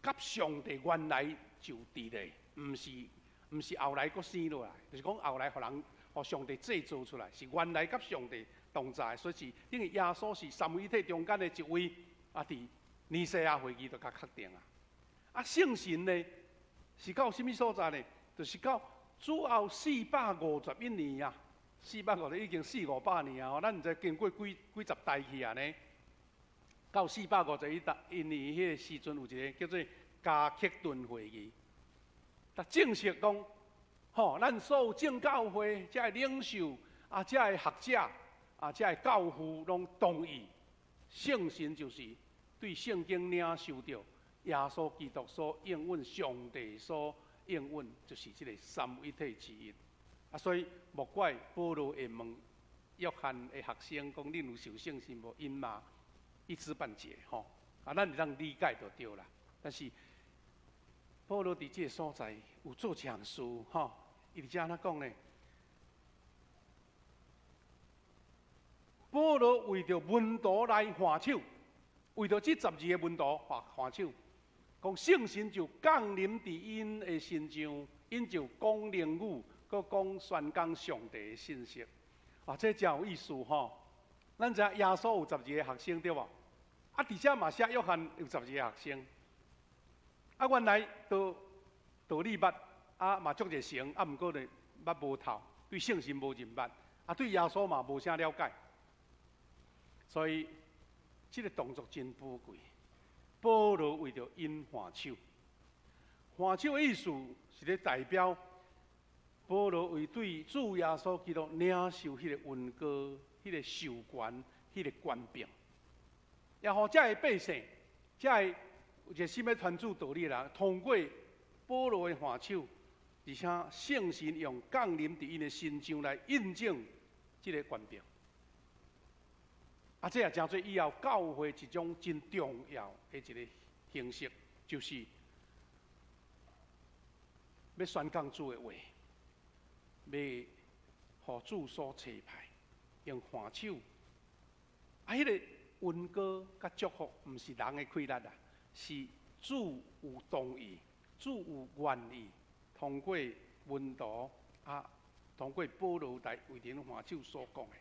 甲上帝原来就伫咧，毋是后来佫生落来，就是讲后来互人互上帝制造出来，是原来甲上帝同在，所以是因为耶稣是三位一体中间的一位，啊，伫尼西亚会议就甲确定啊。啊，圣神呢是到什么所在呢？就是到主后451年啊，450已经400-500年啊，咱毋知经过几十代去啊呢。到451年迄个时阵，有一个叫做加克顿会议，他正式讲，吼，咱所有正教会、遮个领袖啊、遮个学者啊、遮个教父拢同意，圣神就是对圣经领受着。耶稣基督所应允，上帝所应允，就是这个三位一体之一。啊，所以莫怪保罗会问约翰的学生讲：“恁有受圣神无？”因嘛一知半解吼。啊，咱当理解就对啦。但是保罗伫这个所在有做一项事吼，伊伫遮安怎讲呢？保罗为着门徒来还手，为着这12个门徒还手。讲圣神就降临伫因的身上，因就讲灵语，佮讲宣讲上帝的信息。啊，这真有意思吼！咱知耶稣有12个学生对无？啊，而且嘛写约翰有12个学生。啊，原来道理捌，啊嘛足热诚，啊毋过呢捌无透，对圣神无认捌，啊对耶稣嘛无啥了解。所以这个动作真宝贵。保罗为着因还手，还手的意思是咧代表保罗为对主耶稣基督领受迄个恩膏、迄个授权、迄个权柄，也互遮个百姓、遮个有一个心要传主道理的人，通过保罗的还手，而且圣神用降临伫因的身上来印证这个权柄。啊，这也真做以后教会一种真重要的一个形式，就是要宣讲主的话，要互主所差派，用还手。啊，迄个恩膏甲祝福，毋是人的亏力啊，是主有同意，主有愿意，通过门徒啊，通过保罗来为人还手所讲的。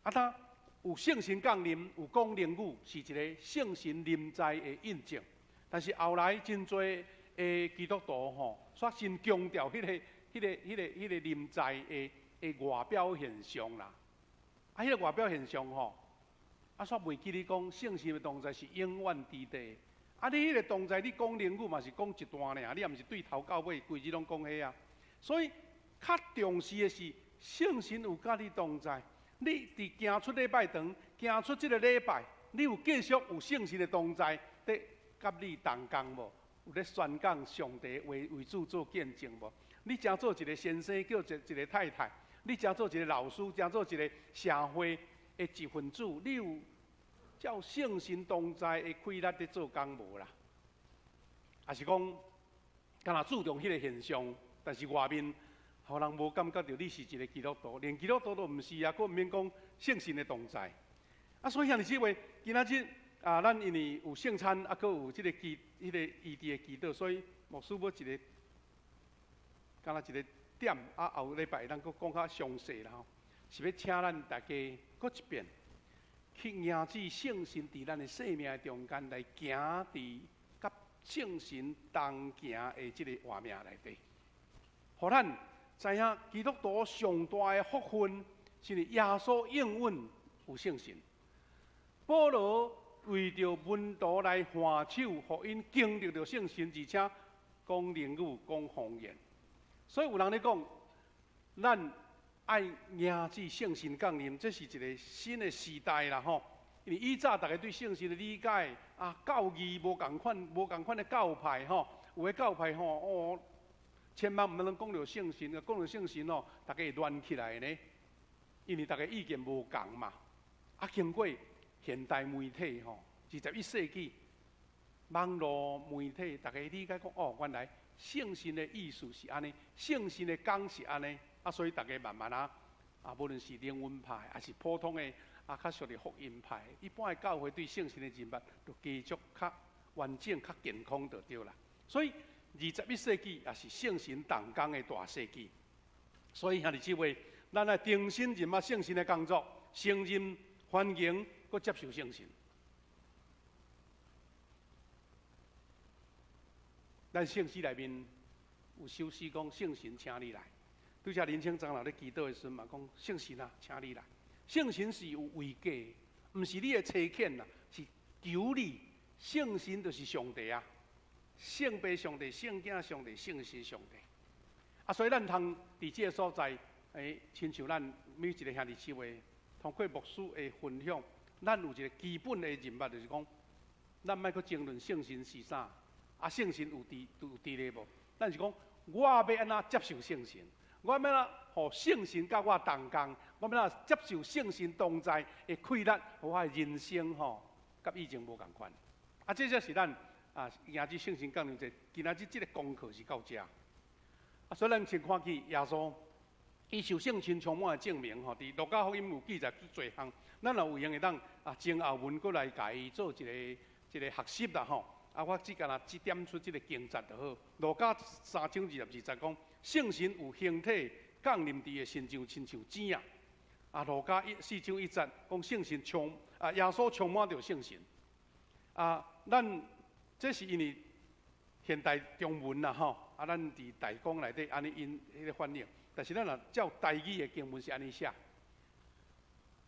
啊，他。有圣神降临，有讲灵语，是一个圣神临在的印证。但是后来真多的基督徒吼，煞真强调迄个临在的外表现象啦。啊，迄个外表现象吼，啊煞袂记你讲圣神的同在是永远伫地。啊，你迄个同在，你讲灵语嘛是讲一段尔，你也毋是对头到尾规日拢讲迄啊。所以较重视的是圣神有甲你同在。你伫行出礼拜堂，行出这个礼拜，你有继续有圣神的同在，伫甲你同工无？有咧宣讲上帝为主做见证无？你正做一个先生，叫一个太太，你正做一个老师，正做一个社会的一份子，你有照圣神同在的规律伫做工无啦？还是讲，敢若注重迄个现象，但是外面？互人无感觉到你是一个基督徒，连基督徒都毋是啊，佫毋免讲圣神的同在。啊，所以兄弟姊妹，今仔日啊，咱因为有圣餐，啊，佫有即个迄个异地的祈祷，所以牧师要一个，敢若一个点，啊，后礼拜咱佫讲较详细啦吼。是要请咱大家搁一遍，去凝聚圣神伫咱的生命中间来行伫甲圣神同行的即个活命内底，互咱知影基督徒上大的福分，是耶稣应允有圣神。保罗为着门徒来换手，互因经历着圣神，而且讲灵语、讲方言。所以有人咧讲，咱爱凝聚圣神降临，这是一个新的时代啦吼。因为以早大家对圣神的理解教义无共款的教派吼，有的教派吼千万唔能讲到圣神，讲到圣神哦，大家会乱起来呢。因为大家意见无共嘛。经过现代媒体21世纪网络媒体，大家理解讲原来圣神的意思是安尼，圣神的讲是安尼，所以大家慢慢无论是灵恩派，还是普通的较属于福音派，一般的教会对圣神的认识，就继续较完整、较健康就对啦。所以21世纪也是圣神同工的大世纪。所以兄弟姊妹，咱来重新认识圣神的工作，承认、欢迎，佮接受圣神。咱圣诗内面有首诗讲：圣神，请你来。拄则林清长老咧祈祷的时阵嘛，讲圣神啊，请你来。圣神是有位格的，毋是你的差遣啦，是求你。圣神就是上帝啊，圣父上帝、圣子上帝、圣神上帝。所以咱通伫这个所在，亲像咱每一个兄弟姊妹，通过牧师的分享，咱有一个基本的认识，就是讲，咱莫去争论圣神是啥，圣神有伫咧无？咱是讲，我要安怎接受圣神？我要怎互圣神甲我同工？我要怎接受圣神同在的快乐，互我的人生甲以前无共款。这才是咱迎接圣神降临节，今仔日这个功课是到这。所以咱先看去耶稣，伊受圣神充满的证明伫路加福音有记载多项，咱若有闲会当前后文过来家己做一个学习啦我只干只点出这个经节就好。路加3章22节讲，圣神有形体降临伫的身上，亲像钱路加4章1节讲，圣神耶稣充满着圣神。咱这是因为现代中文啦咱伫大纲内底安尼因迄个翻译，但是咱若照台语的经文是安尼写，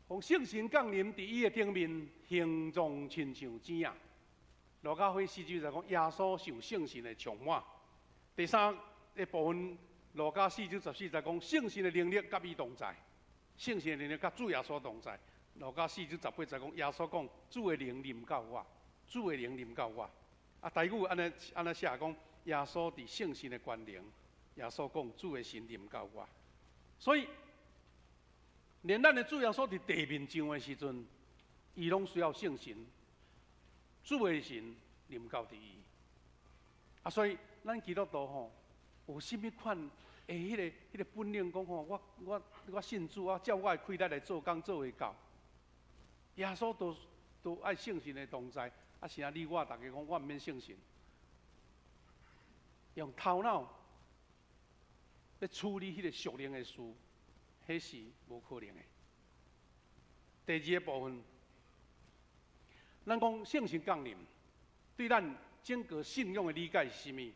讲圣神降临伫伊的顶面，形状亲像钱路加福音4章就讲耶稣受圣神的充满。第三个部分，路加4章14节讲圣神的能力甲伊同在，圣神的能力甲主耶稣同在。路加4章18节讲耶稣讲主的灵临到我，主的灵临到我。台语安尼写讲耶稣伫圣神的关联，耶稣讲主的神临到我。所以连咱的主耶稣伫地面上的时阵，伊拢需要圣神。主的神临到伫伊，所以咱基督徒有甚物款的迄个本领讲我信主照我的气力来做工做会到。耶稣都爱圣神的同在，是你我大家讲我毋免圣神，用头脑来处理迄个属灵的事，迄是无可能的。第二个部分。咱讲圣神降临，对咱整个信仰的理解是甚物？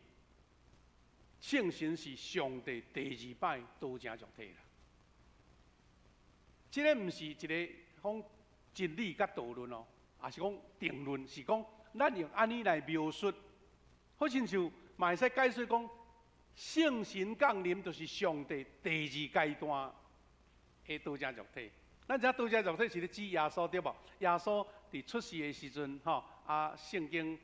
圣神是上帝第2摆道成肉体啦。这个毋是一个讲真理甲道论也是讲定论，是讲咱用安尼来描述。好亲像嘛会使解释讲，圣神降临就是上帝第2阶段的道成肉体。咱知影道成肉体是咧指耶稣对无？耶稣伫出世的时阵，圣经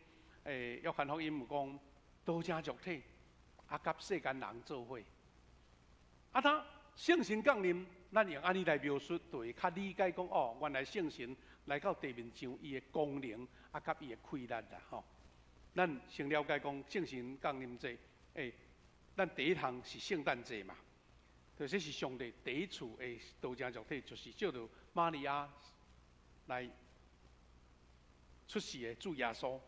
约翰福音有讲道成肉体，甲世间人做伙。他圣神降临，咱用安尼来描述，就会较理解讲原来圣神来到地面上，伊的功能甲伊的气力啦咱先了解讲圣神降临节，咱第一项是圣诞节嘛。这是上帝第一次的道成肉体，就是叫做玛利亚来出世的主耶稣，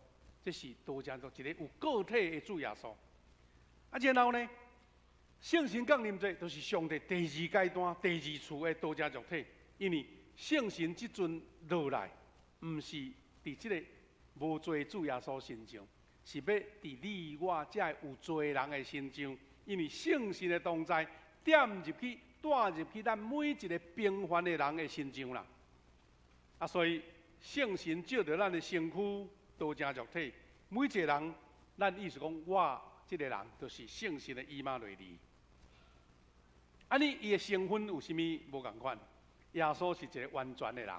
这是道成肉一个有个体的主耶稣。然后呢，圣神降临者，就是上帝第二阶段、第二次的道家肉体。因为圣神即阵落来，毋是伫即个无罪主耶稣身上，是要伫你我这有罪人的身上。因为圣神的同在点入去、带入去咱每一个平凡的人的身上啦。啊，所以圣神照着咱的身躯道成肉体，每一个人，咱意思讲，我这个人就是圣神的以马内利。安尼，伊的身份有啥物无共款？耶稣是一个完全的人，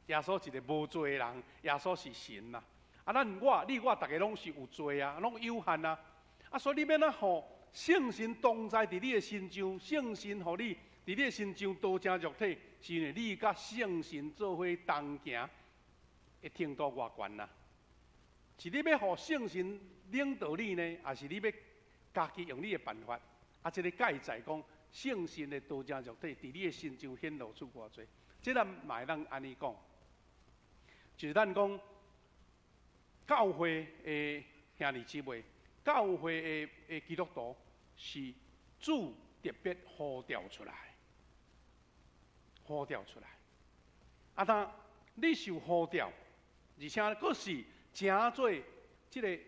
耶稣是一个无罪的人，耶稣是神呐。啊，你我大家拢是有罪啊，拢有限啊。啊，所以你要哪互圣神同在伫你的身上，圣神互你伫你的身上道成肉体，是因为你甲圣神做伙同行，会程度偌悬呐？是你要互圣神领导你呢，还是你要家己用你的办法？啊，这个介在讲。圣神的道成肉体，伫你的身上显露出偌济，这咱嘛会当安尼讲，就是咱讲教会的兄弟姊妹，教会的基督徒是主特别呼召出来，呼召出来。啊，当你受呼召，而且佫是诚做即个。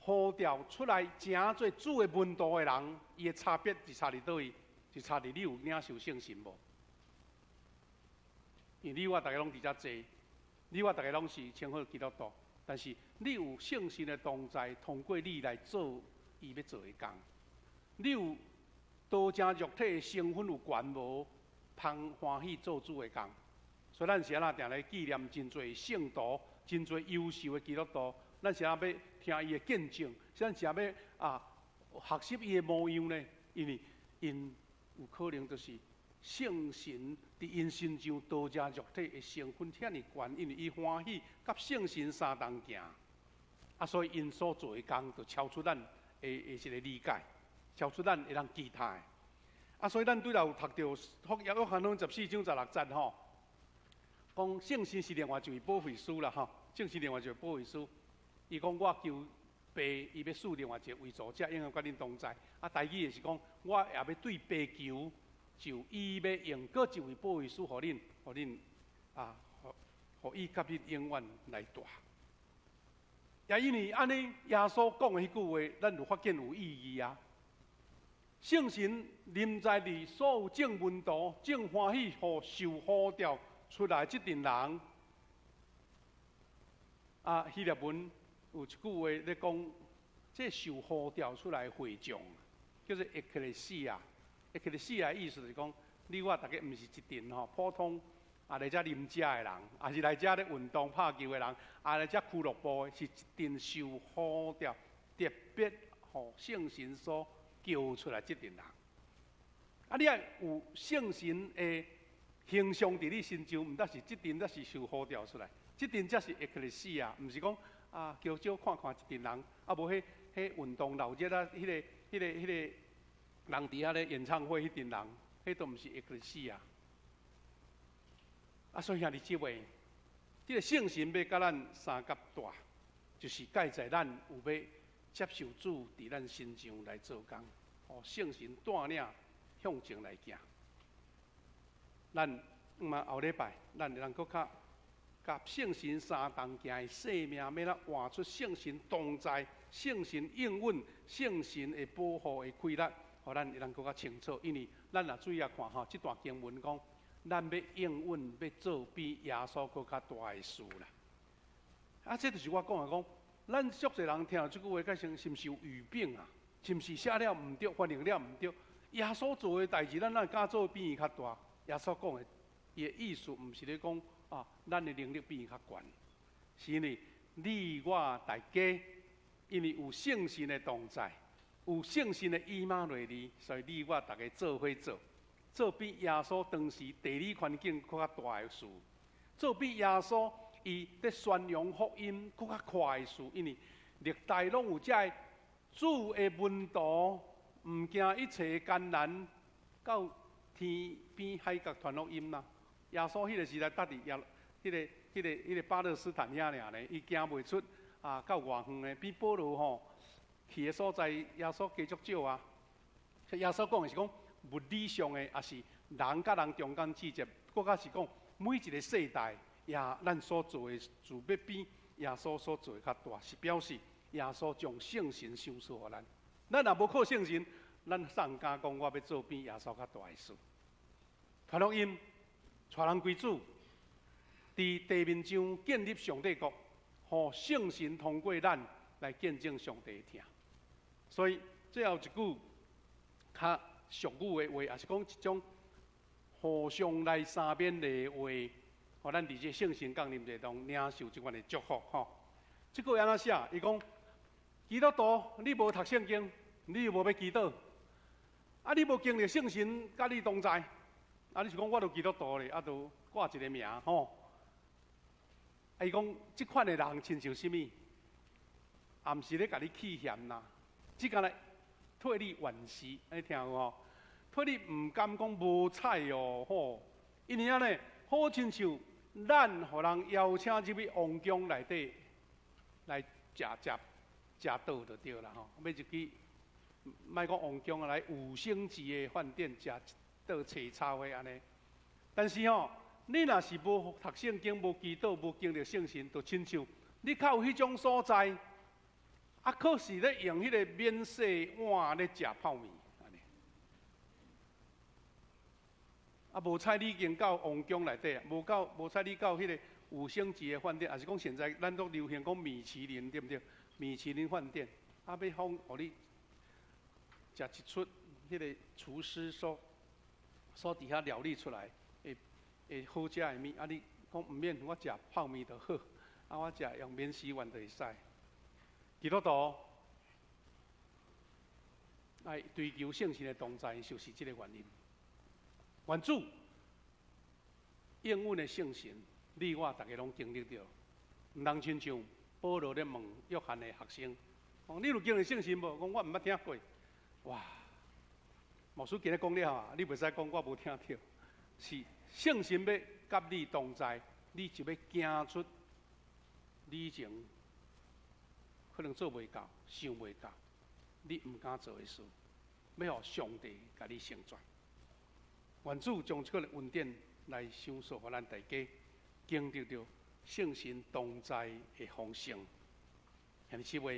呼召出来，诚做主的门徒的人，伊的差别是差伫倒位？就差伫你有领受圣神无？因为你我大家拢伫遮坐，你我大家拢是称好基督徒，但是你有圣神的同在，通过你来做伊要做的工。你有道成肉体的身份有悬无？通欢喜做主的工。所以咱是安那定来纪念真侪圣徒，真侪优秀的基督徒。咱是要听伊的见证，咱是要学习伊的模样呢？因为因有可能就是圣神伫因身上道成肉体的成分遐尼悬，因为伊欢喜甲圣神相同行，啊，所以因所做的工就超出咱的一个理解，超出咱会当期待。啊，所以咱对了有读到《约翰福音》14章16节吼，讲圣神是另外一位保惠师啦吼，圣神另外一位保惠师。伊讲我求爸，伊要赐另外一个为助者，永远甲恁同在。啊，台语就是讲，我也要对爸求，就伊要用各一位保惠师，互恁互伊甲恁永远来带。也因为安尼，耶稣讲的迄句话，咱就发现有意义啊。圣神临在伫所有正门徒、正欢喜、互受呼召出来即群人。啊，希腊文。有一句话咧讲，这受呼召出来会众，叫做 ecclesia。ecclesia 意思是讲，你我大家毋是一群吼普通来遮啉食的人，也是来遮咧运动拍球的人，来遮俱乐部的，是一群受呼召，特别互圣神所叫出来即群人。啊，你爱有圣神的形象伫你身上，毋但是即群，才是受呼召出来，即群才是 ecclesia，毋是讲。叫少看看一群人，无迄运动闹热啊，迄个人伫遐咧演唱会迄群人，迄都毋是会去死啊！所以兄弟姊妹，这个圣神要甲咱三甲大，就是介在咱有要接受主伫咱身上来做工，互圣神带领向前来行。咱后礼拜，咱会当搁较。甲圣神相同行的生命，要咱活出圣神同在、圣神应允、圣神的保护的规律，互咱会当更较清楚。因为咱若注意看吼，这段经文讲，咱要应允，要做比耶稣更较大的事啦。啊，这就是我讲的讲，咱俗世人听到这句话，是毋是有语病啊？是毋是写了毋对，翻译了毋对？耶稣做的代志，咱哪敢做比伊较大？耶稣讲的，伊的意思毋是咧讲。咱的能力比伊较悬，是因为你我大家，因为有圣神的同在，有圣神的以马内利，所以你我大家做伙做比耶稣当时地理环境更较大的事，做比耶稣伊在宣扬福音更较快的事，因为历代拢有这个主的门徒，毋惊一切艰难，到天边海角传福音啦。耶稣迄个时代，搭伫迄个巴勒斯坦遐尔咧，伊行袂出到外远咧，比保罗吼去的所在，耶稣继续少啊。耶稣讲的是讲物理上的，也是人甲人中间直接，搁较是讲每一个世代，也咱所做的事要比耶稣所做的较大，是表示耶稣将圣神赏赐予咱。咱若无靠圣神，咱上敢讲我要做比耶稣较大的事。传福音，带人归主，伫地面上建立上帝国，互圣神通过咱来见证上帝的听。所以最后一句较俗语的话，也是讲一种互相来三面的话，互咱伫这圣神降临当中领受即款的祝福吼。这句安怎写？伊讲基督徒，你无读圣经，你又无要祈祷，啊，你无经历圣神甲你同在，啊，你是讲我著基督徒咧，啊，著挂一个名吼。啊，伊讲即款的人亲像甚物？也毋是咧甲你气嫌啦，只干来替你惋惜，安尼听有无？替你毋甘讲无彩哦吼，因为安尼好亲像咱互人邀请入去王宫内底来食倒就对啦吼。要入去，莫讲王宫啊，来5星级的饭店食倒切炒的安尼。但是吼，你若是无读圣经、无祈祷、无经历圣神，就亲像你较有迄种所在。啊，可是咧用迄个免洗碗咧食泡面，安尼。啊，无采你已经到王宫内底啊，无采你到迄个5星级的饭店，也是讲现在咱都流行讲米其林，对不对？米其林饭店，啊，要放互你食一出迄个厨师所伫遐料理出来，会好食的面，啊，你讲毋免，我食泡面就好，啊，我食用免洗碗就会使。基督徒来追求圣神的同在，就是这个原因。愿主应允的圣神，你我大家拢经历到，毋通亲像保罗咧问约翰的学生，讲你有经历圣神无？讲我毋捌听过。哇！牧师今日讲了啊，你袂使讲我无听到，是圣神要甲你同在，你就要行出你以前可能做袂到、想袂到，你毋敢做的事，要互上帝甲你成全。愿主将这个恩典来赏赐予咱大家，经历到圣神同在的丰盛。现此话，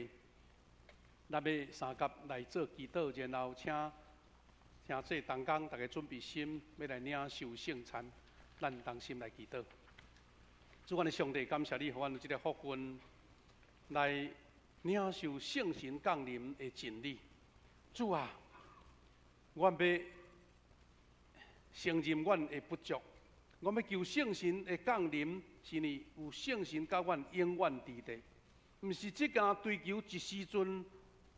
咱要三甲来做祈祷，然后请这同工大家准备心，要来领受圣餐，咱同心来祈祷。主，阮的上帝，感谢你，互阮有这个福分，来领受圣神降临的真理。主啊，阮要承认阮的不足，阮要求圣神的降临，是呢有圣神甲阮永远伫地，毋是只敢追求一时阵，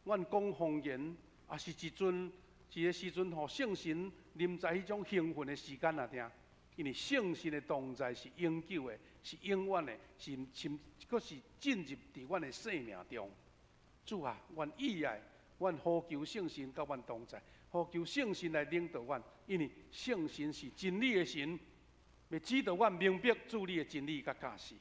阮讲方言，也是一个时阵，互圣神临在迄种兴奋的时间啊！听，因为圣神的同在是永久的，是永远的，佫是进入伫阮的生命中。主啊，阮意爱，阮呼求圣神甲阮同在，呼求圣神来领导阮，因为圣神是真理的神，要指导阮明白主你的真理甲价值。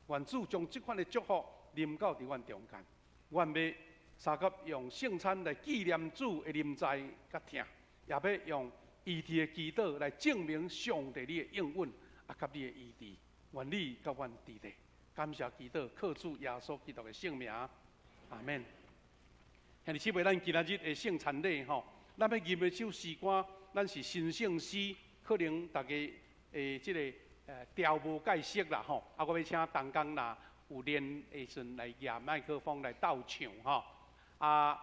愿主将这款的祝福临到伫阮中间，阮要三甲用圣餐来纪念主的临在甲听，也要用义地的祈祷来证明上帝你的应允，啊，甲你的义地，愿你甲阮伫地。感谢祈祷，靠主耶稣基督的圣名，阿免。兄弟姊妹，咱今仔日的圣餐礼吼，咱要吟的首诗歌，咱是新圣诗，可能大家即个调无解释啦吼。啊，我要请同工若有练的时阵来举麦克风来斗唱吼。啊，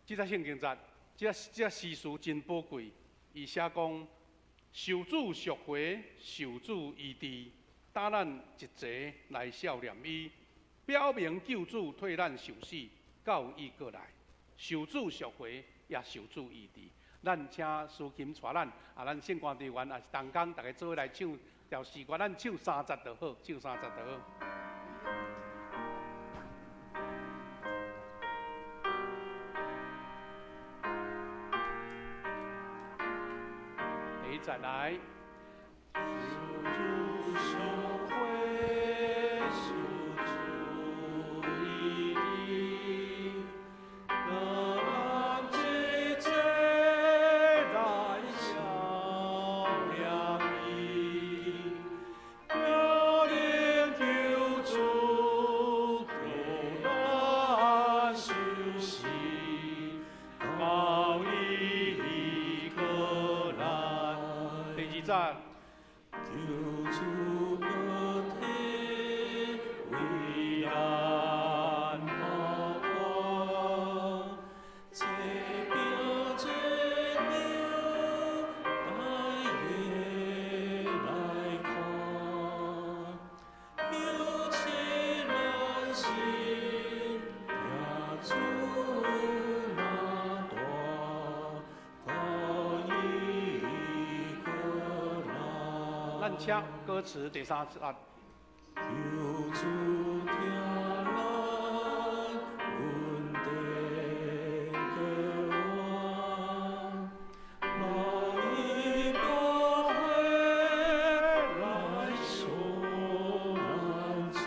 这只圣经节，这诗词真宝贵。伊写讲，受主赎回，受主医治，打咱一齐来笑念伊，表明救主替咱受死，到伊过来，受主赎回，也受主医治。咱请司琴带咱，啊，咱圣歌队员也是同工，大家做伙来唱条诗歌，咱唱30就好，唱30就好。再来。那赞。救主的体为咱发光，这标最了大夜来看，有情人心也主那大，可以个人。咱请歌词第3节。救主听咱稳定渴望，来以保会来受难罪，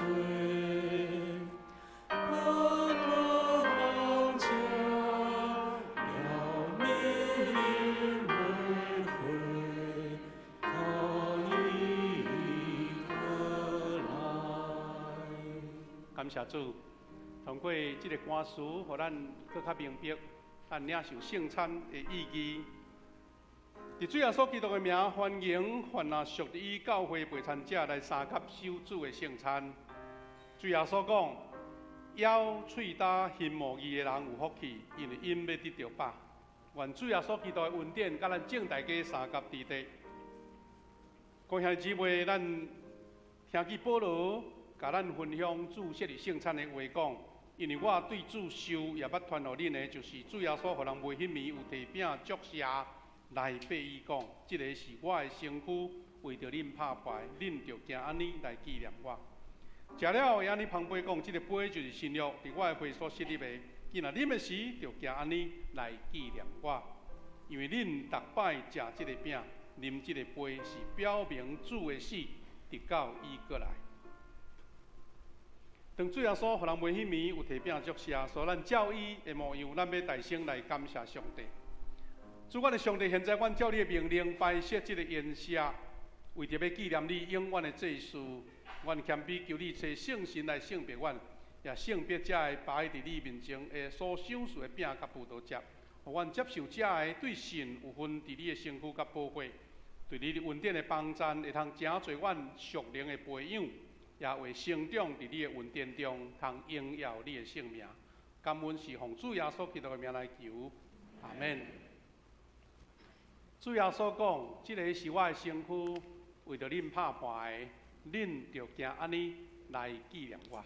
不得放假了命未悔，可以可来。感谢主，通过这个歌词，互咱更较明白咱领受圣餐的意义。伫主耶稣基督的名，欢迎凡那属于教会陪餐者来参加守主的圣餐。主耶稣讲：咬喙焦、心无义的人有福气，因为因要得到饱。愿主耶稣基督的恩典，甲咱正大家三甲伫地。各兄弟姊妹，咱听见保罗甲咱分享主设立圣餐的话讲，因为我对主受也捌传互恁的，就是主耶稣互人袂迄暝有提饼祝谢来背伊讲，即个是我的身躯，为着恁拍败，恁着行安尼来纪念我。食了会安尼旁边讲，即个杯就是新约，伫我的会所设立的。今仔啉的时，着行安尼来纪念我，因为恁逐摆食即个饼，啉即个杯，是表明主的死，直到伊过来。当主耶稣互人袂迄暝有提饼祝谢，所以咱照伊的模样，咱要大声来感谢上帝。主，阮的上帝，现在阮照你的命令摆设即个宴席，为着要纪念你永远的祭祀，阮谦卑求你找圣神来圣别阮，也圣别这个摆伫你面前的所享受的饼甲葡萄汁，互阮接受这个对神有份伫你的身躯甲宝贵，对你的恩典的帮赞，会通诚做阮属灵的培养，也为成长伫你的恩典中，通荣耀你的圣名。感恩是奉主耶稣基督的名来求，阿门。主耶稣讲，即个是我的身躯，为着恁拍破的，恁着行安尼来纪念我。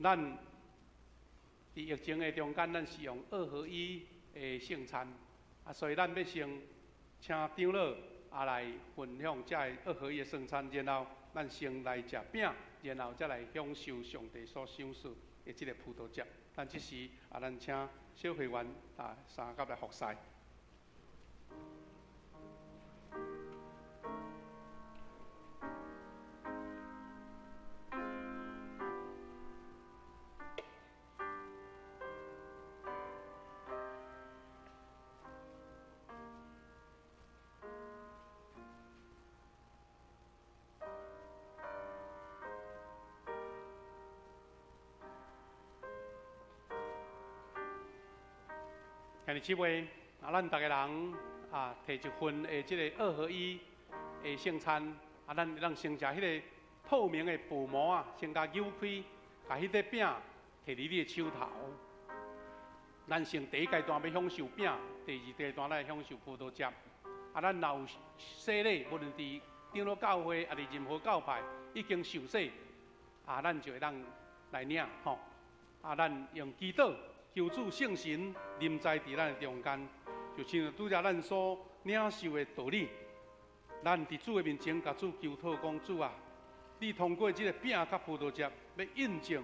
咱伫疫情的中间，咱是用2合1的圣餐，所以咱要先请长老来分享这2合1的圣餐，然后咱先来食饼，然后再来享受上帝所享受的即个葡萄汁。咱即时咱请小会员三甲来服侍。兄弟姊妹，咱大家人摕一份的即个2合1的圣餐，咱先食迄个透明的布膜先甲扭开，甲迄个饼摕伫你的手头。咱先第一阶段要享受饼，第二阶段来享受葡萄汁。咱若有洗礼，无论伫长老教会，还是任何教派，已经受洗，咱就会当来领吼。咱用祈祷。求主圣神临在伫咱的中间，就像拄则咱所领受的道理。咱伫主的面前，甲主求祷讲：主啊，你通过这个饼甲葡萄汁，要印证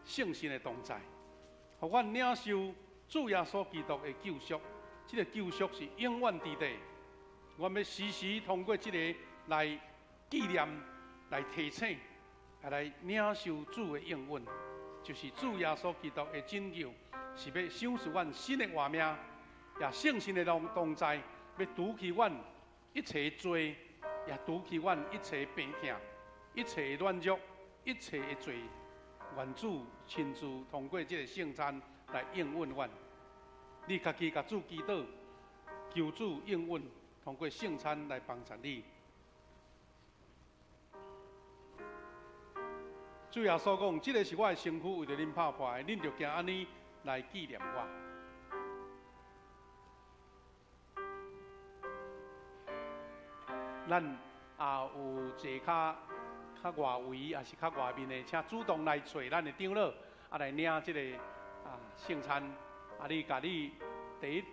圣神的同在，互阮领受主耶稣基督的救赎。这个救赎是永远伫地。阮要时时通过这个来纪念、来提醒、来领受主的应允。就是主耶稣基督的拯救，是要享受阮新的活命，也圣神的同在，要除去阮一切罪，也除去阮一切病痛、一切软弱、一切的罪。愿主亲自通过这个圣餐来应允阮。你家己甲主祈祷，求主应允，通过圣餐来帮助你。主耶稣讲，这个是我的身躯，为着恁拍破的，恁就行安尼来纪念我。咱有坐较外围，也是较外面的，请主动来找咱的长老，来领这个圣餐。你甲你第一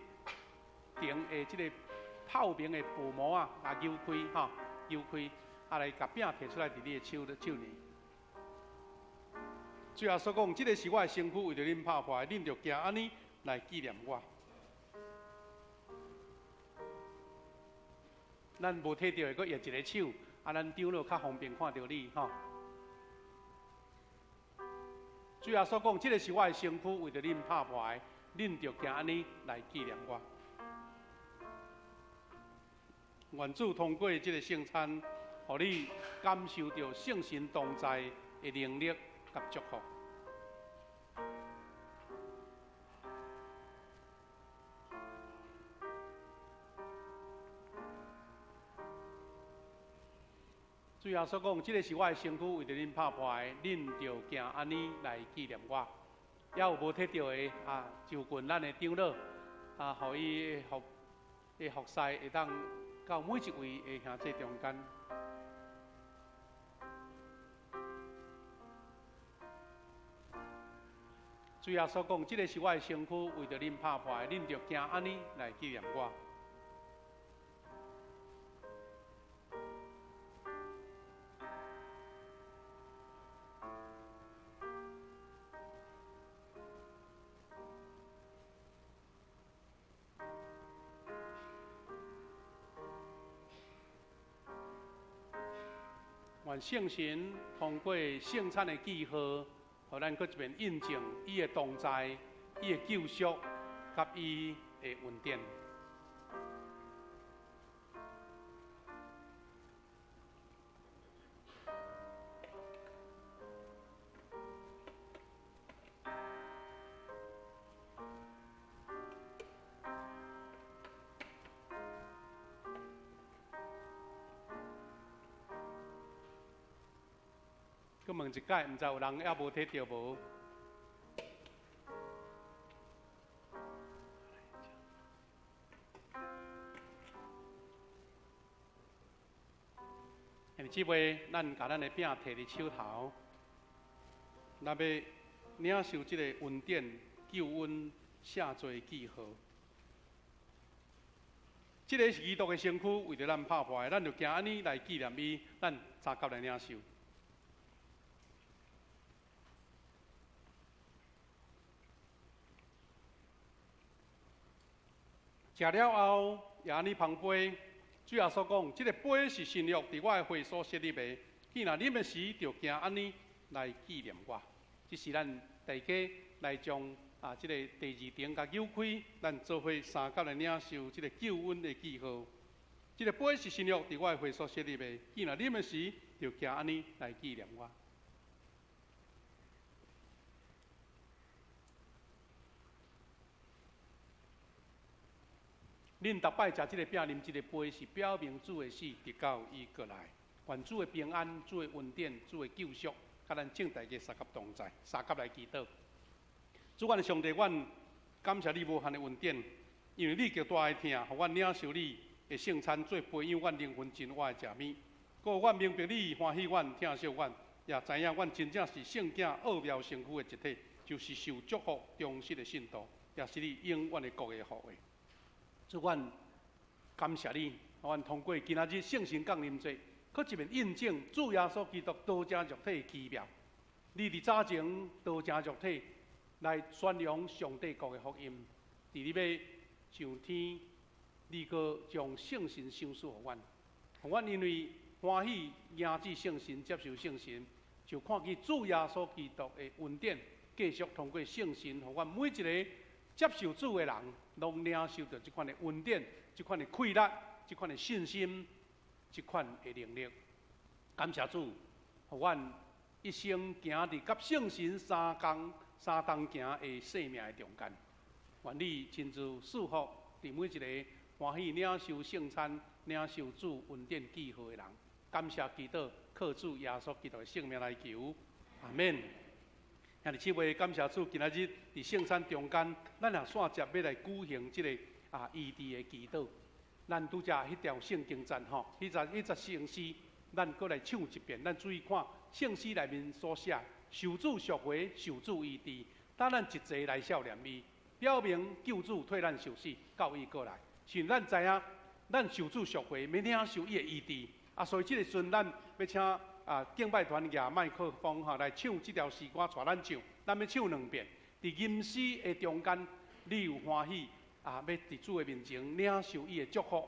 顶的这个泡饼的薄膜揉开揉开，来甲饼摕出来，伫你的手里。主耶稣讲，这个是我的身躯，为着恁拍破的，恁就行安尼来纪念我。咱无摕到的，搁掖一个手，咱长老较方便看到你主耶稣讲，这个是我的身躯，为着恁拍破的，恁就行安尼来纪念我。愿主通过这个圣餐，互你感受到圣神同在的能力甲祝福。主耶稣讲，这个是我的身躯，为着恁拍破的，恁就行安尼来纪念我。也有无摕到的就群咱的长老互伊的服侍会当到每一位的兄弟中间。主耶稣讲，这个是我的身躯，为着恁拍破的，恁就行安尼来纪念我。愿圣神通过圣餐的记号，互咱搁一遍印证伊的同在、伊的救赎，甲伊的恩典。佮问一解，毋知有人还无摕到无？即位，咱甲咱的饼摕伫手头，咱要领受即个恩典、救恩、赦罪记号。即个是基督的身躯，为着咱拍破的，咱就行安尼来纪念伊，咱三甲来领受。食了后，也安尼捧杯。主耶稣讲，这个杯是新约，伫我的会所设立的。既然啉的时，就行安尼来纪念我。这是咱大家来将这个第二顶甲扭开，咱做伙三甲来领受这个救恩的记号。这个杯是新约，伫我的会所设立的。既然啉的时，就行安尼来纪念我。恁逐摆食即个饼、啉即个杯，是表明主的死，直到伊过来。愿主的平安、主的恩典、主的救赎，甲咱正大家三甲同在，三甲来祈祷。主阮的上帝，阮感谢你无限的恩典，因为你极大的疼，互阮领受你的圣餐，做培养阮灵魂真活的食物。故阮明白你欢喜阮、疼惜阮，也知影阮真正是圣囝奥妙身躯的一体，就是受祝福、忠实的信徒，也是你永远的国的护卫。主，阮感谢你，阮通过今仔日圣神降临节，搁一面印证主耶稣基督道成肉体的奇妙。你伫早前道成肉体来宣扬上帝国的福音，伫你要上天，你搁将圣神赏赐互阮，互阮因为欢喜迎接圣神、接受圣神，就看见主耶稣基督的恩典，继续通过圣神，互阮每一个接受主的人，拢领受到这款的恩典、这款的快乐、这款的信心、这款的能力。感谢主，互阮一生行伫甲圣神三同行的生命的中间。愿你亲自赐福伫每一个欢喜领受圣餐、领受主恩典记号的人。感谢祈祷，靠主耶稣基督的圣名来求，阿免。兄弟姊妹，感谢主，今仔日伫圣餐中间，咱也线接要来举行这个医治的祈祷。咱拄则迄条圣经赞吼，迄则圣诗，咱搁来唱一遍。咱注意看圣诗内面所写：受主赎回，受主医治，等咱一齐来笑脸伊，表明救主替咱受死，到伊过来。是咱知影，咱受主赎回，要领受伊的医治。所以这个时阵，咱要请敬拜团举麦克风来唱这条诗歌，带咱唱。咱要唱2遍。伫吟诗的中间，你有欢喜要伫主的面前领受伊的祝福，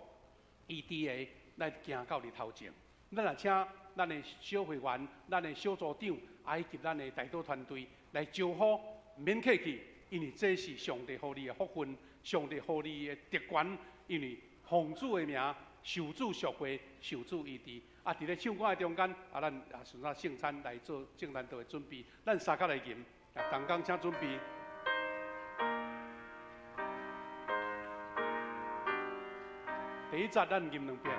医治的来行到你头前。咱也请咱的小会员、咱的小组长，以及咱的代祷团队来招呼，免客气，因为这是上帝予你的福分，上帝予你的特权，因为奉主的名。受主赎回，受主医治。伫咧唱歌的中间，咱顺咱圣餐来做正咱道的准备。咱三角来吟，同工请准备。第一节咱吟2遍。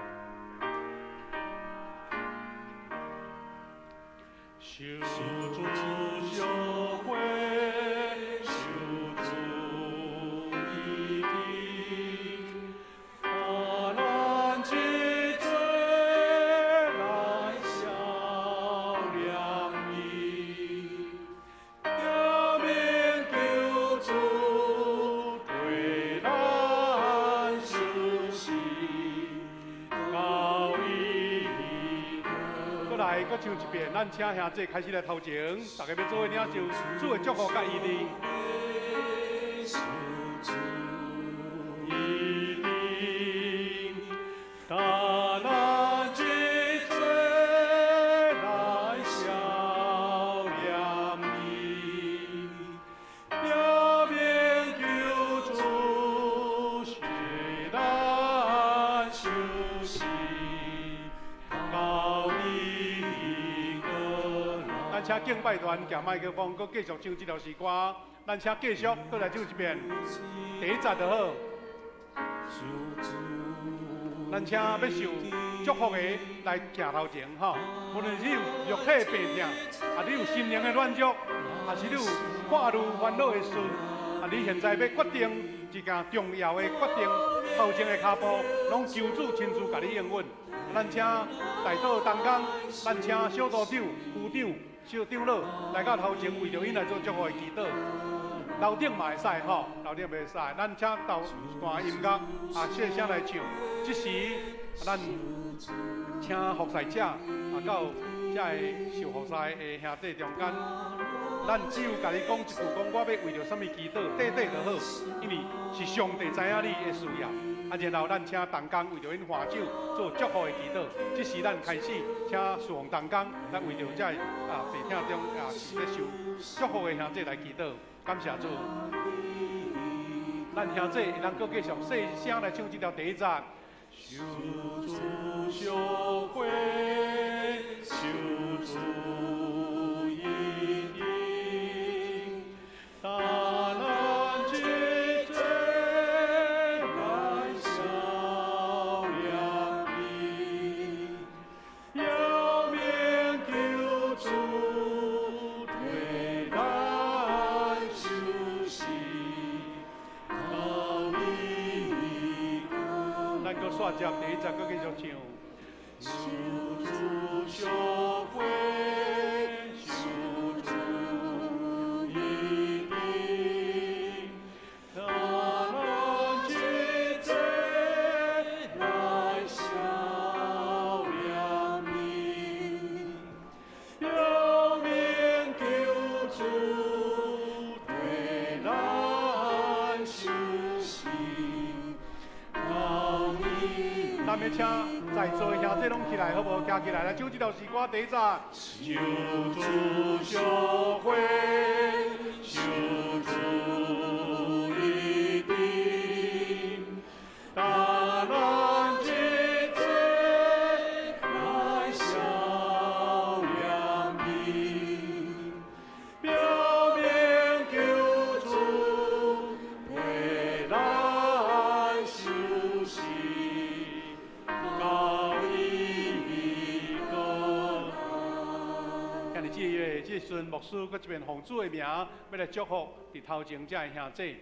受主赎回，受主医治。唱一遍，咱请兄弟开始来头前，大家要做伙领受主的祝福甲医治。请敬拜团举麦克风，搁继续唱这条诗歌。咱请继续搁来唱一遍，第一节就好。咱请要受祝福的来行头前吼，无论你有肉体病痛，你有心灵的软弱，还是你有看路烦恼的事，你现在要决定一件重要的决定，头前的脚步，拢求主亲自甲你应允。咱请代祷同工，咱请小组长、副长。小长老来到头前，为着因来做祝福的祈祷。楼顶嘛会使吼，楼顶袂使。咱请到段音乐细声来唱。这时咱请服侍者到这个受服侍的兄弟中间，咱只有甲你讲一句，讲我要为着什么祈祷，短就好，因为是上帝知影你的需要。然后咱请同工为着因换手做祝福的祈祷。这时咱开始，请侍奉同工，咱为着这病痛中是要受祝福的兄弟来祈祷，感谢主。咱兄弟会当搁继续细声来唱这条第一节。受主赎回，受主医治，煞接第一节，搁继续唱。受主赎回，受主医治，他人之罪来孝良民，表明救主对咱休息。咱要请在座的兄弟拢起来，好无？站起来，来唱这条诗歌第一节。受主赎回，受主医治，大难之罪来孝良民，表明救主为咱休息。阵，牧师搁一遍奉主的名，要来祝福伫头前遮的兄弟，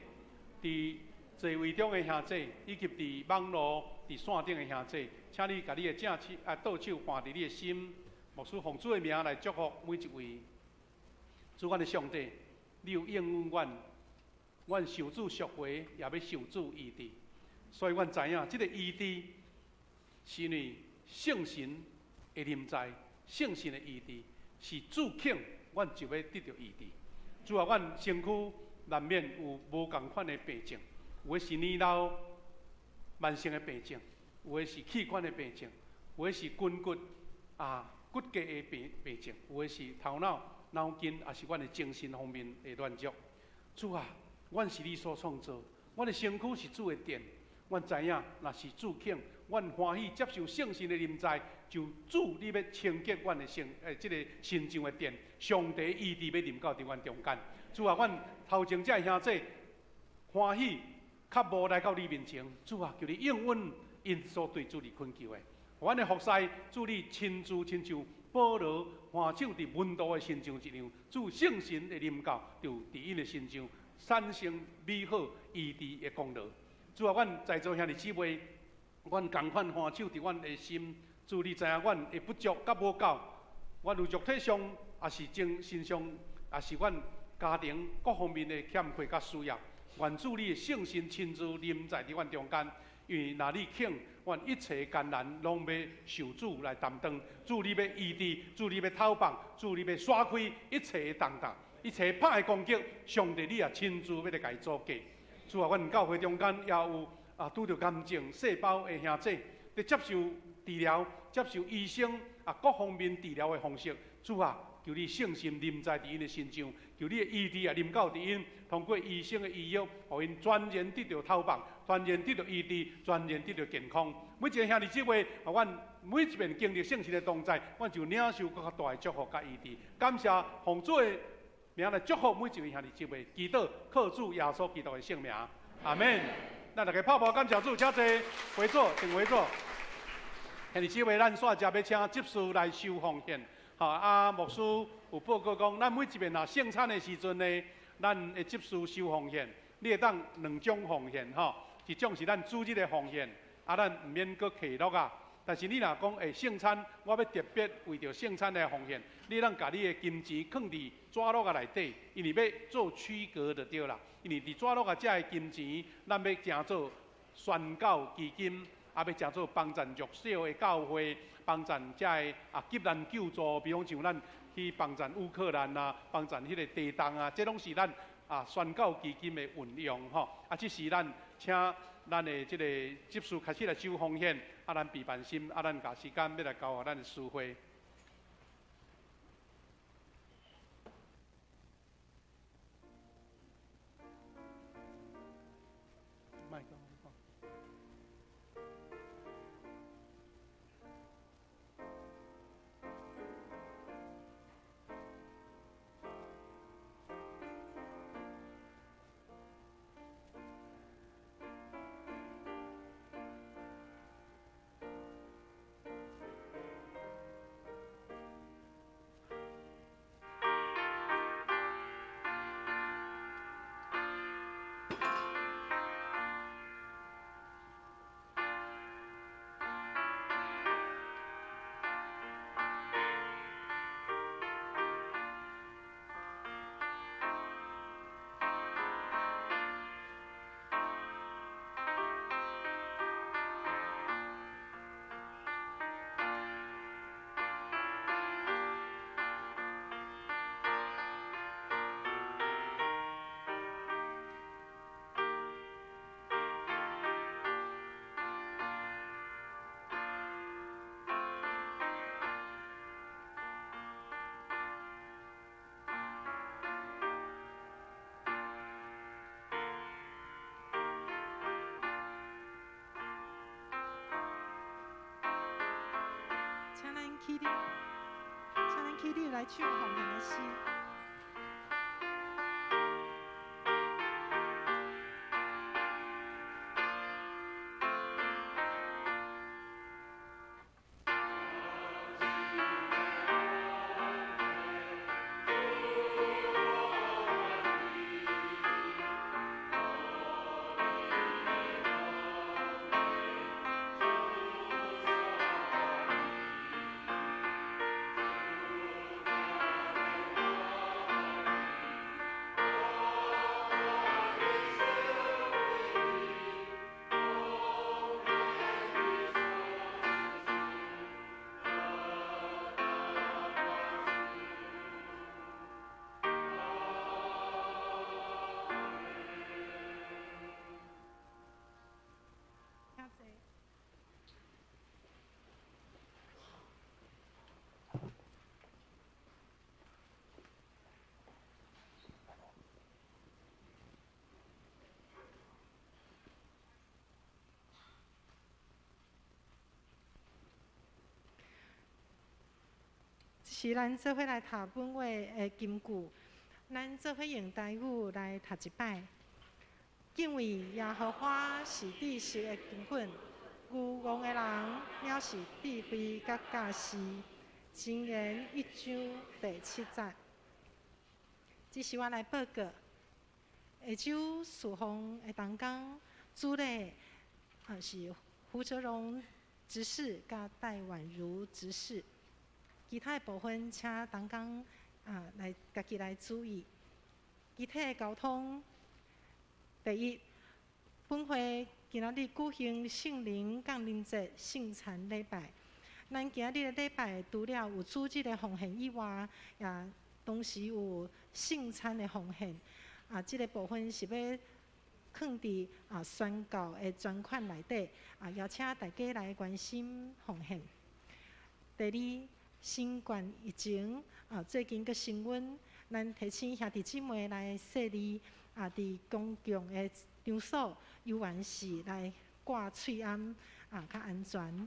伫座位中的兄弟，以及伫网络、伫线顶的兄弟，请你把你的正手倒手放伫你的心。牧师奉主的名来祝福每一位。主，阮的上帝，你有应允阮受主赎回，也要受主医治。所以，阮知影这个医治是因为圣神的临在，圣神的医治是主肯，阮就要得到医治。主啊，阮身躯难免有无共款的病症，有的是年老慢性的病症，有的是器官的病症，有的是筋骨骨骼的病症，有的是头脑、脑筋，也是阮的精神方面的乱弱。主啊，阮是你所创造，阮的身躯是主的殿。阮知影，若是主肯，阮欢喜接受圣神的临在，就主你要清洁阮的这个心上的殿，上帝医治要临到伫阮中间。主啊，阮头前这兄弟欢喜较无来到你面前，主啊，求你应允因所对主你恳求的。阮的服侍，主你亲自亲像保罗换手伫温度的身上一样，主圣神的临到，就伫因的身上产生美好医治的功劳。主啊，阮在座兄弟姊妹，阮同款换手伫阮的心。主，你知影阮的不足甲无够，阮有肉体上，也是精神上，也是阮家庭各方面的欠缺甲需要。愿主你的圣神亲自临在伫阮中间，因为若你肯，阮一切艰难拢要受主来担当。主你要医治，主你要讨棒，主你要刷开一切的重担，一切歹的攻击，上帝你也亲自要来甲伊阻隔。主啊，阮教会中间也有拄着癌症细胞的兄弟，在接受治疗、接受医生各方面治疗的方式。主啊，求你圣神临在伫因的身上，求你的医治临到伫因，通过医生的医药，互因全然得到透棒，全然得到医治，全然得到健康。每一个兄弟姊妹，阮每一遍经历圣神的同在，阮就领受更较大的祝福甲医治。感谢奉主的名来祝福每一位兄弟姊妹，祈祷靠主耶稣基督的圣名，阿门。咱大家拍拍感谢主，请坐回座，请回座。兄弟姊妹，咱煞只要请执事来收奉献。牧师有报告讲，咱每一遍圣餐的时阵呢，咱会执事收奉献，你会当2种奉献一种是咱主日的奉献，咱唔免搁客录啊。但是你若讲圣餐，我要特别为着圣餐来奉献，你当把你的金钱放伫纸录内底，因为要做区隔就对啦。因为伫纸录这的金钱，咱要诚做宣教基金，要诚做帮助弱小的教会，帮助这的急难救助，比方像咱去帮助乌克兰帮助迄个地动这拢是咱宣教基金的运用这是咱请咱的这个执事开始来收奉献，咱备办心，咱把时间要来交予咱的师会。请咱起立来唱奉献的诗。是咱做伙来读本话的金句，咱做伙用台语来读一摆。敬畏耶和华是知识的根本，愚妄的人也是智慧甲教示。箴言1章第7节。这是我来报告。下周侍奉的当天，主礼是胡哲荣执事甲戴婉如执事。其他的部分，请当天来家己来注意。具体的交通，第一，本会今仔日举行圣灵降临节圣餐礼拜。咱今仔日的礼拜，除了有主日的奉献以外，也同时有圣餐的奉献。这个部分是要放伫宣教的专款内底，邀请大家来关心奉献。第二，新冠疫情最近阁升温，咱提醒兄弟姊妹来设立伫公共的场所、游玩室来挂喙安较安全。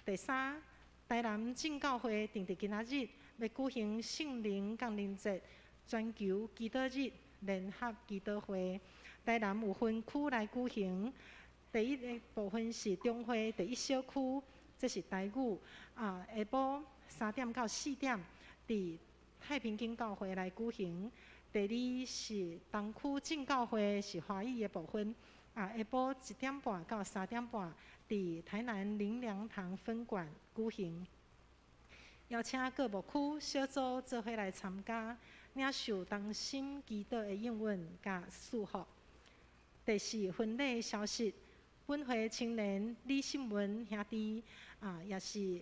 第三，台南正教会定伫今仔日要举行圣灵降临节全球祈祷日联合祈祷会，台南有分区来举行。第一个部分是中会第一小区，这是台语下晡3点到4点，伫太平间教会来举行。第二是东区正教会是华语的部分，下晡1点半到3点半，伫台南灵粮堂分馆举行。邀请各牧区小组做伙来参加，领受同心祈祷的应允甲祝福。第四，婚礼消息，本会青年李信文兄弟也是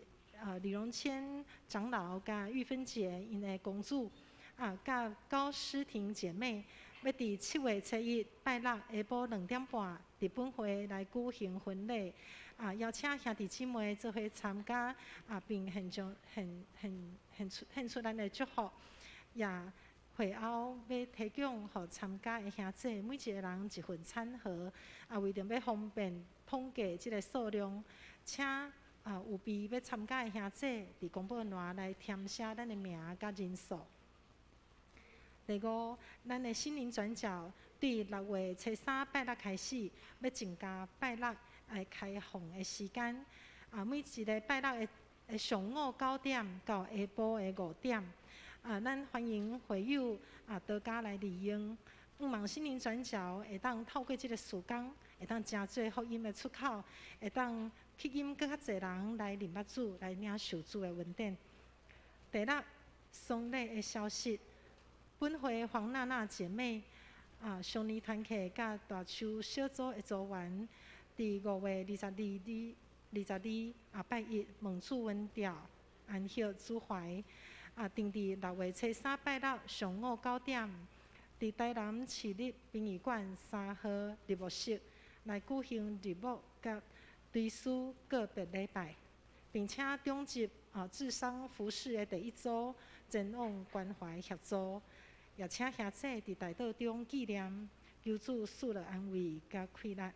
李荣谦长老甲玉芬姐因的公主甲高诗婷姐妹，要伫7月7日拜六下晡2点半，伫本会来举行婚礼。邀请兄弟姊妹做伙参加并献出咱的祝福。也会后要提供予参加的兄弟每一个人1份餐盒，为着要方便统计这个数量，请有备要参加的兄弟伫公布栏来填写咱的名甲人数。第五，咱的心灵转角对6月初3拜六开始，要增加拜六开放的时间。每一个拜六的上午9点到下晡的5点。咱欢迎会友多加来利用。希望心灵转角会当透过这个时间，会当真侪福音的出口，会当吸引更较侪人来认捌主，来领受主的恩典。第六，丧礼的消息。本会黄娜娜姐妹上年团契甲大树小组的组员，伫5月22拜一蒙主恩调安息主怀，定伫6月初3拜六上午9点，伫台南市立殡仪馆3号日牧室来举行日牧甲追思告别礼拜，并且中集治丧服饰的第1组前往关怀协助。也请兄弟伫大道中纪念，求主赐了安慰甲快乐。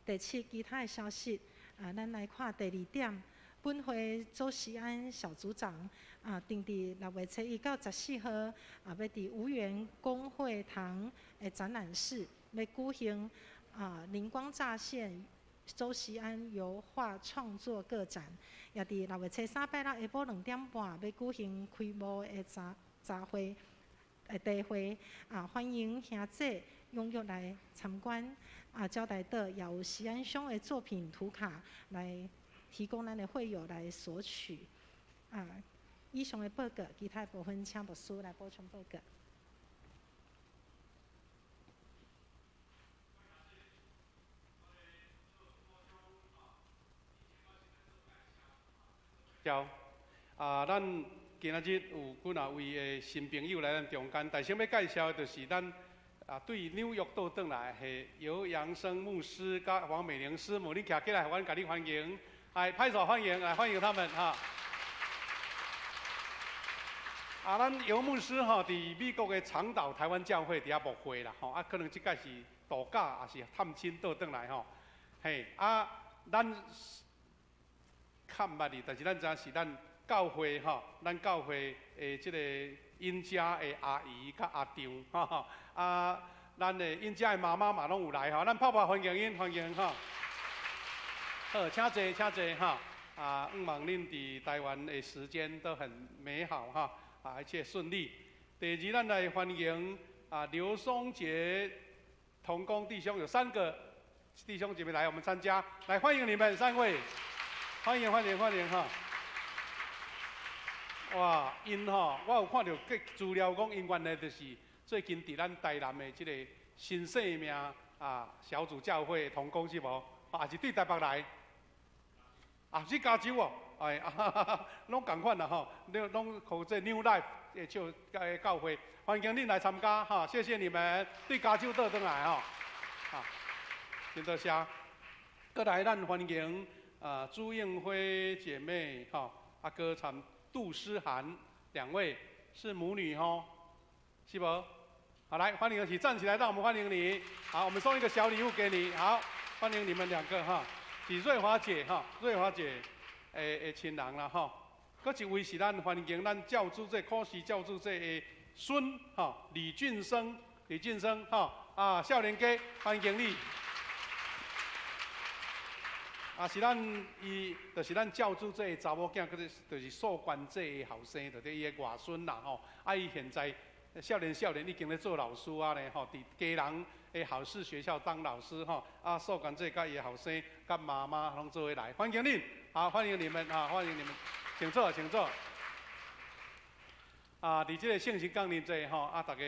第七，其他的消息，咱来看第2点。本会周锡安小组长定伫6月7日到14号要伫无缘公会堂的展览室要举行灵光乍现周锡安油画创作个展，也伫6月初3拜六下晡2点半要举行开幕的茶会。地会欢迎兄弟踊跃来参观。招待到也有锡安兄的作品图卡来提供咱的会友来索取。以上的报告，其他的部分请牧师来补充报告。咱今仔日有几若位的新朋友来咱中间，但先要介绍的就是咱对纽约岛转来的尤阳生牧师甲黄美玲师母，你徛起来，阮甲你欢迎，拍手欢迎，来欢迎他们哈。咱尤牧师伫美国的长岛台湾教会伫遐牧会啦，可能即届是度假，也是探亲倒转来咱看捌哩，但是咱知是咱教会吼，咱教会诶，即个因家诶阿姨甲阿丈吼，啊，咱诶因家诶妈妈嘛拢有来吼，咱泡泡欢迎因，欢迎吼。好，请坐，请坐哈。啊，希望恁伫台湾的时间都很美好哈，啊，一切顺利。第二，咱来欢迎啊刘松杰同工弟兄，有3个弟兄姐妹来我们参加，来欢迎你们3位，欢迎欢迎欢迎哈。哇，因吼，我有看到资料讲，因原来就是最近伫咱台南的即个新生命啊小组教会同工是无？啊，是对台北来。啊，是加州哦，哎，拢共款啦吼，拢靠这 New Life 的教会，欢迎恁来参加哈，谢谢你们对加州倒转来吼，啊，真多谢。过来，咱欢迎朱映辉姐妹哈，啊，歌唱杜诗涵2位是母女吼，是不？好，来欢迎一起站起来，让我们欢迎你。好，我们送一个小礼物给你，好，欢迎你们2个哈。是瑞华姐哈，瑞华姐的亲人啦哈。搁一位是咱欢迎咱教主这科系教主这的孙哈，李俊生哈啊，少年家欢迎你。啊，是咱就是咱教主这查某囝，就是受关这的后生，就是伊的外孙啦吼。啊，伊现在少年已经咧做老师啊咧吼，伫家人的好事学校当老师吼。啊，受关这甲伊的后生甲妈妈拢做伙来，欢迎恁，好，欢迎你们啊，欢迎你们，请坐，请坐。啊，伫这个圣神降临节吼，啊，大家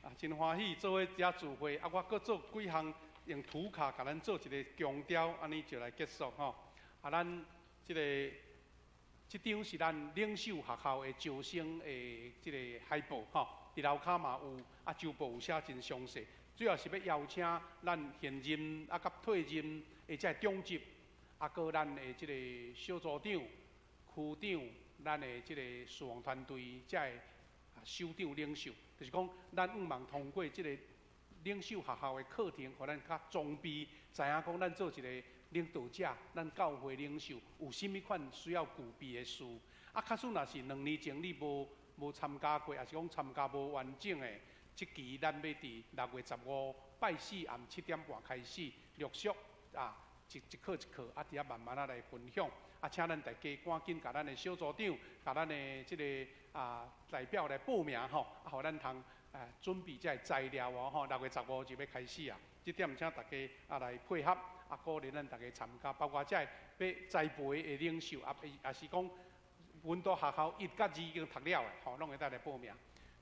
啊真欢喜做伙遮聚会，啊，我搁做几项用图卡甲咱做一个强调，安尼就来结束吼。啊，咱这张是咱领袖学校的招生的这个海报吼，伫楼骹嘛有，啊，周报有写真详细。主要是要邀请咱现任啊、甲退任的这中级，啊，搁咱的这个小组长、区长，咱的这个事务团队，这个首长领袖，就是讲咱希望通过这个领袖学校的课程，互咱较装备，知影讲咱做一个领导者，咱教会领袖有甚物款需要具备的事。啊，假使若是2年前你无参加过，还是讲参加无完整的。即期咱要伫6月15拜4暗7点半开始，陆续啊一课一课啊，伫遐慢慢来分享。啊，请咱大家赶紧甲咱的小组长、甲咱的即个代表来报名吼，啊，互咱通准备这材料哦吼。6月15就要开始啊，这点请大家来配合，啊鼓励咱大家参加，包括这要栽培的领袖，也是讲阮都学校1甲2已经读了的，吼，拢会带来报名。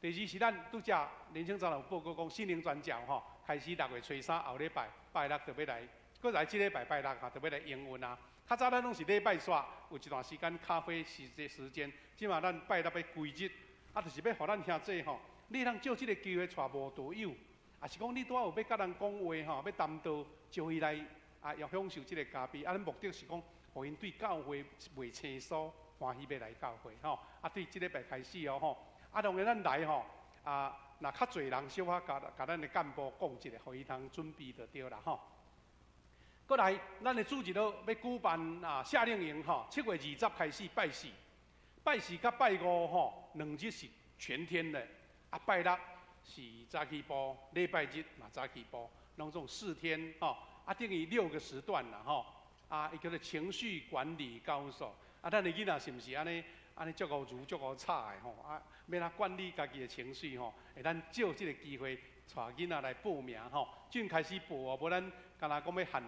第2是咱拄则年轻长老报告讲，心灵传教吼，开始6月初3后礼拜拜6就要来，搁来即礼拜拜6哈，就要来营运啊。较早咱拢是礼拜煞，有一段时间咖啡时间，即嘛咱拜6要规日，啊，就是要互咱兄弟吼，你通借即个机会带无道友，啊是讲你拄仔有要甲人讲话吼，要谈道，招伊来啊，要享受即个嘉宾，啊，咱目的是讲，互因对教会袂生疏，欢喜要来教会吼，啊，对即礼拜开始哦吼。啊，当然咱来吼，啊，若较侪人小可甲咱的干部讲一下，互伊通准备就对啦吼。过来，咱的主日要举办夏令营吼，7月20开始拜4，拜4甲拜5吼，2日是全天的，啊，拜6是早起步，礼拜日嘛早起步，拢总4天吼，啊，等于6个时段啦吼，啊，伊叫做情绪管理高手，啊，咱的囡仔是毋是安尼？安尼足够如足够差的吼，啊，要哪管理家己的情绪吼，会咱借即个机会带囡仔来报名吼，正开始报哦，无咱干那讲要限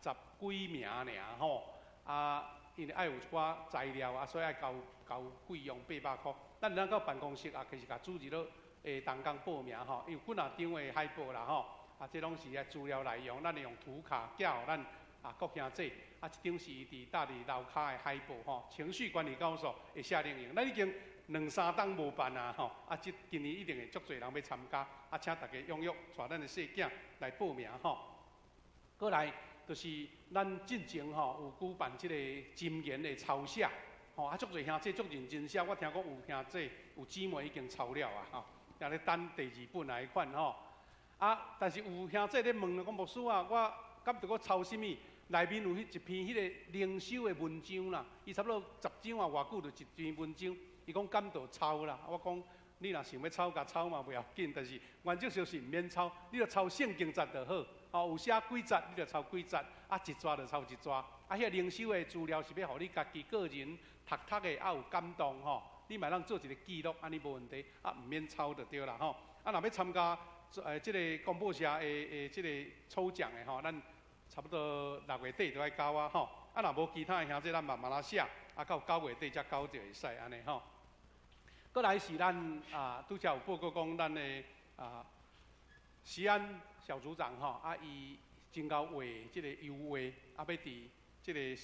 60几名尔吼，啊，因为爱有一寡材料啊，所以爱交费用800块，咱到办公室啊，其实甲主日咯，同工报名吼，因为几啊张的海报啦吼，啊，这拢是资料内容，咱会用图卡寄互咱各兄弟。啊，一张是伫搭伫楼骹的海报吼，情绪管理高手的夏令营，咱已经2、3档无办啊吼，啊，今年一定会足侪人要参加，啊，请大家踊跃带咱的细囝来报名吼。过来就是咱进前吼有举办即个箴言的抄写，吼啊，足侪兄弟足认真写，我听讲有兄弟有姊妹已经抄了啊吼，也咧等第2本来款吼。啊，但是有兄弟咧问讲牧师啊，我敢着搁抄啥物？内面有一篇迄个灵修的文章啦，伊差不多10章啊，偌久就一篇文章。伊讲感到抄啦，我讲你若想要抄，甲抄嘛袂要紧，但是原则上是毋免抄，你著抄圣经节就好。哦，有写几节你著抄几节，啊一抓就抄一抓。啊，遐灵修的资料是要互你家己个人读的，啊有感动吼。你嘛当做一个记录，安尼无问题，啊毋免抄就对啦吼。啊，若要参加即个广播社的即个抽奖的吼，咱差不多6月底就爱交啊吼。啊，若无其他的兄弟，咱慢慢写，啊到9月底才交就会使安尼吼。过来是咱拄则有报告讲咱的西安小组长吼，啊伊真够画即个油画，啊要伫即个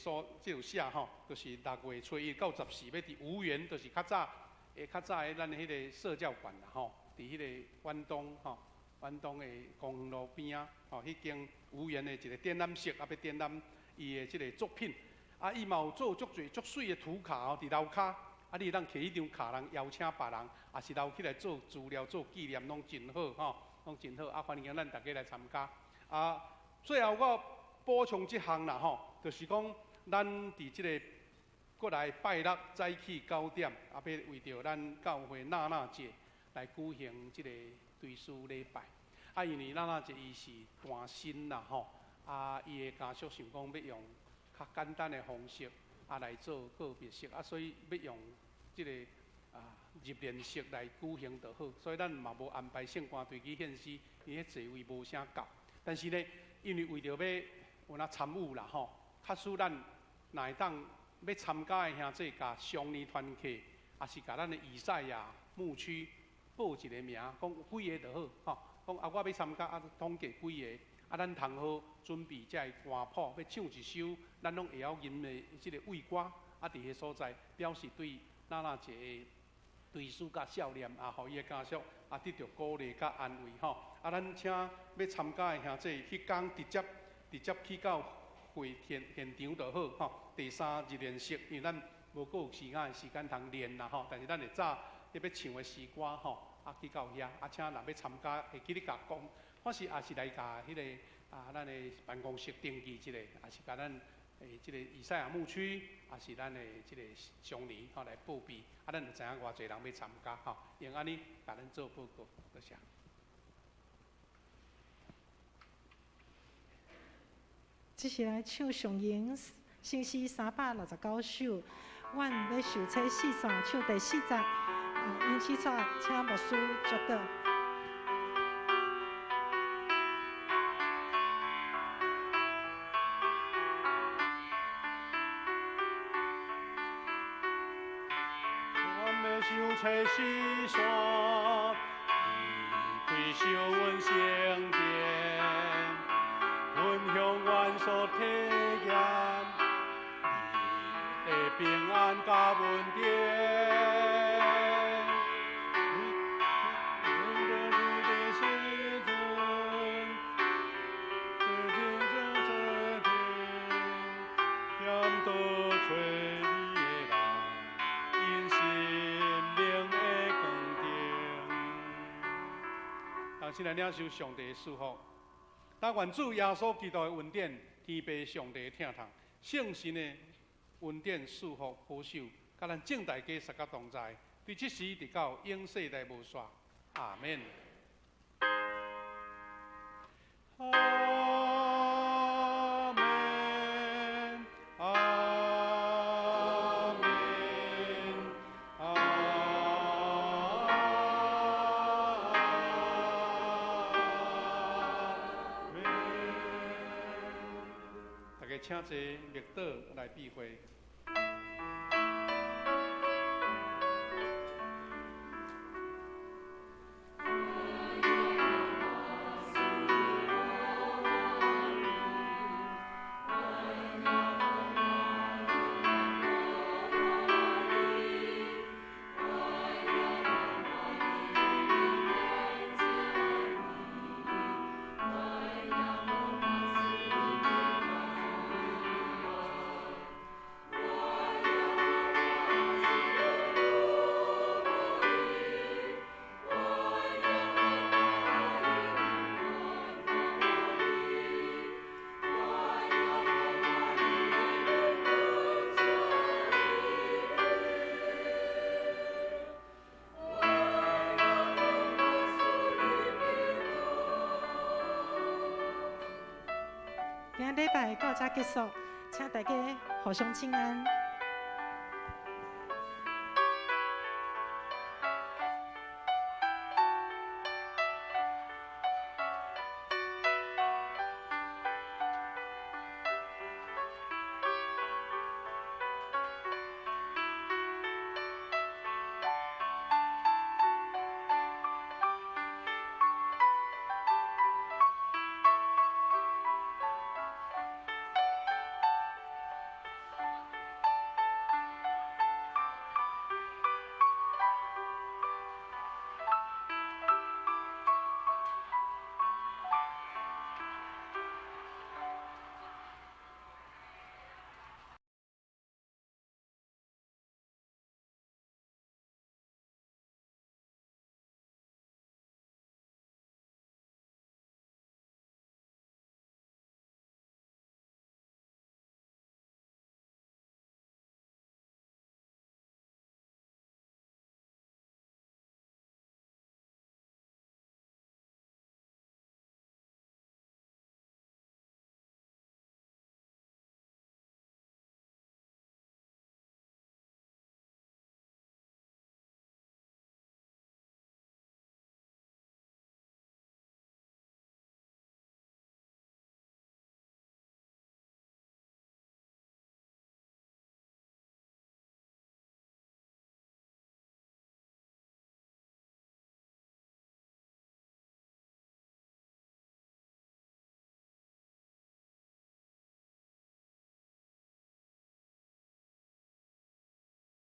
即有写吼，就是6月初1到14，要伫吴园，就是较早的咱迄个社教馆啦吼，伫迄个远东吼，远东的公园路边啊，吼，迄间吴园的一个展览室，啊要展览伊的即个作品，啊伊嘛有做足水的图卡吼，伫楼骹。啊，你当摕迄张卡，人邀请别人，也是留起来做资料、做纪念，拢真好吼，拢真好。啊，欢迎咱大家来参加。啊，最后我补充一项啦吼，就是讲咱伫即个过来拜六早起9点，啊，要为着咱教会娜娜节来举行即个追思礼拜。啊，因为娜娜节伊是单身啦吼，啊，伊的家属想讲要用较简单的方式。啊，来做告别式啊，所以要用即个入殓式来举行就好。所以咱嘛无安排圣官队去献诗，因为座位无啥够。但是呢，因为为着要有哪参与啦吼，假使咱若会当要参加的兄弟，甲乡里团契，也是甲咱的以赛亚牧区报一个名，讲有几个就好吼。讲啊，我要参加啊，统计几个。啊，咱通好准备这歌谱，要唱一首咱拢会晓吟的即个慰歌，啊，伫迄所在表示对娜娜姐的追思甲孝念，啊，互伊的家属啊得到鼓励甲安慰吼。啊，咱请要参加的兄弟，迄天直接去到会现场就好吼。第3日练习，因为咱无够有时间通练啦吼，但是咱会早要唱的诗歌吼，啊去到遐，啊，请若要参加，会记你甲讲。或是也是来甲迄个咱的办公室登记一个，也是甲咱即个以赛亚牧区，也是咱的即个乡里吼来报备，啊，咱就知影偌侪人要参加吼，用安尼甲咱做报告，多谢。这是来唱上营新诗369首，阮要受册4线唱第4节，因此请牧师接到。想找四山，开烧阮圣殿，分享阮所体验，的平安甲稳定。先来领受上帝的祝福，但愿主耶稣基督的恩典、天父上帝的疼痛、圣神的恩典、祝福保守，甲咱正大家十甲同在，对即时直到永世代无煞。阿免。请坐密岛来避讳。今日礼拜到这结束，请大家互相请安。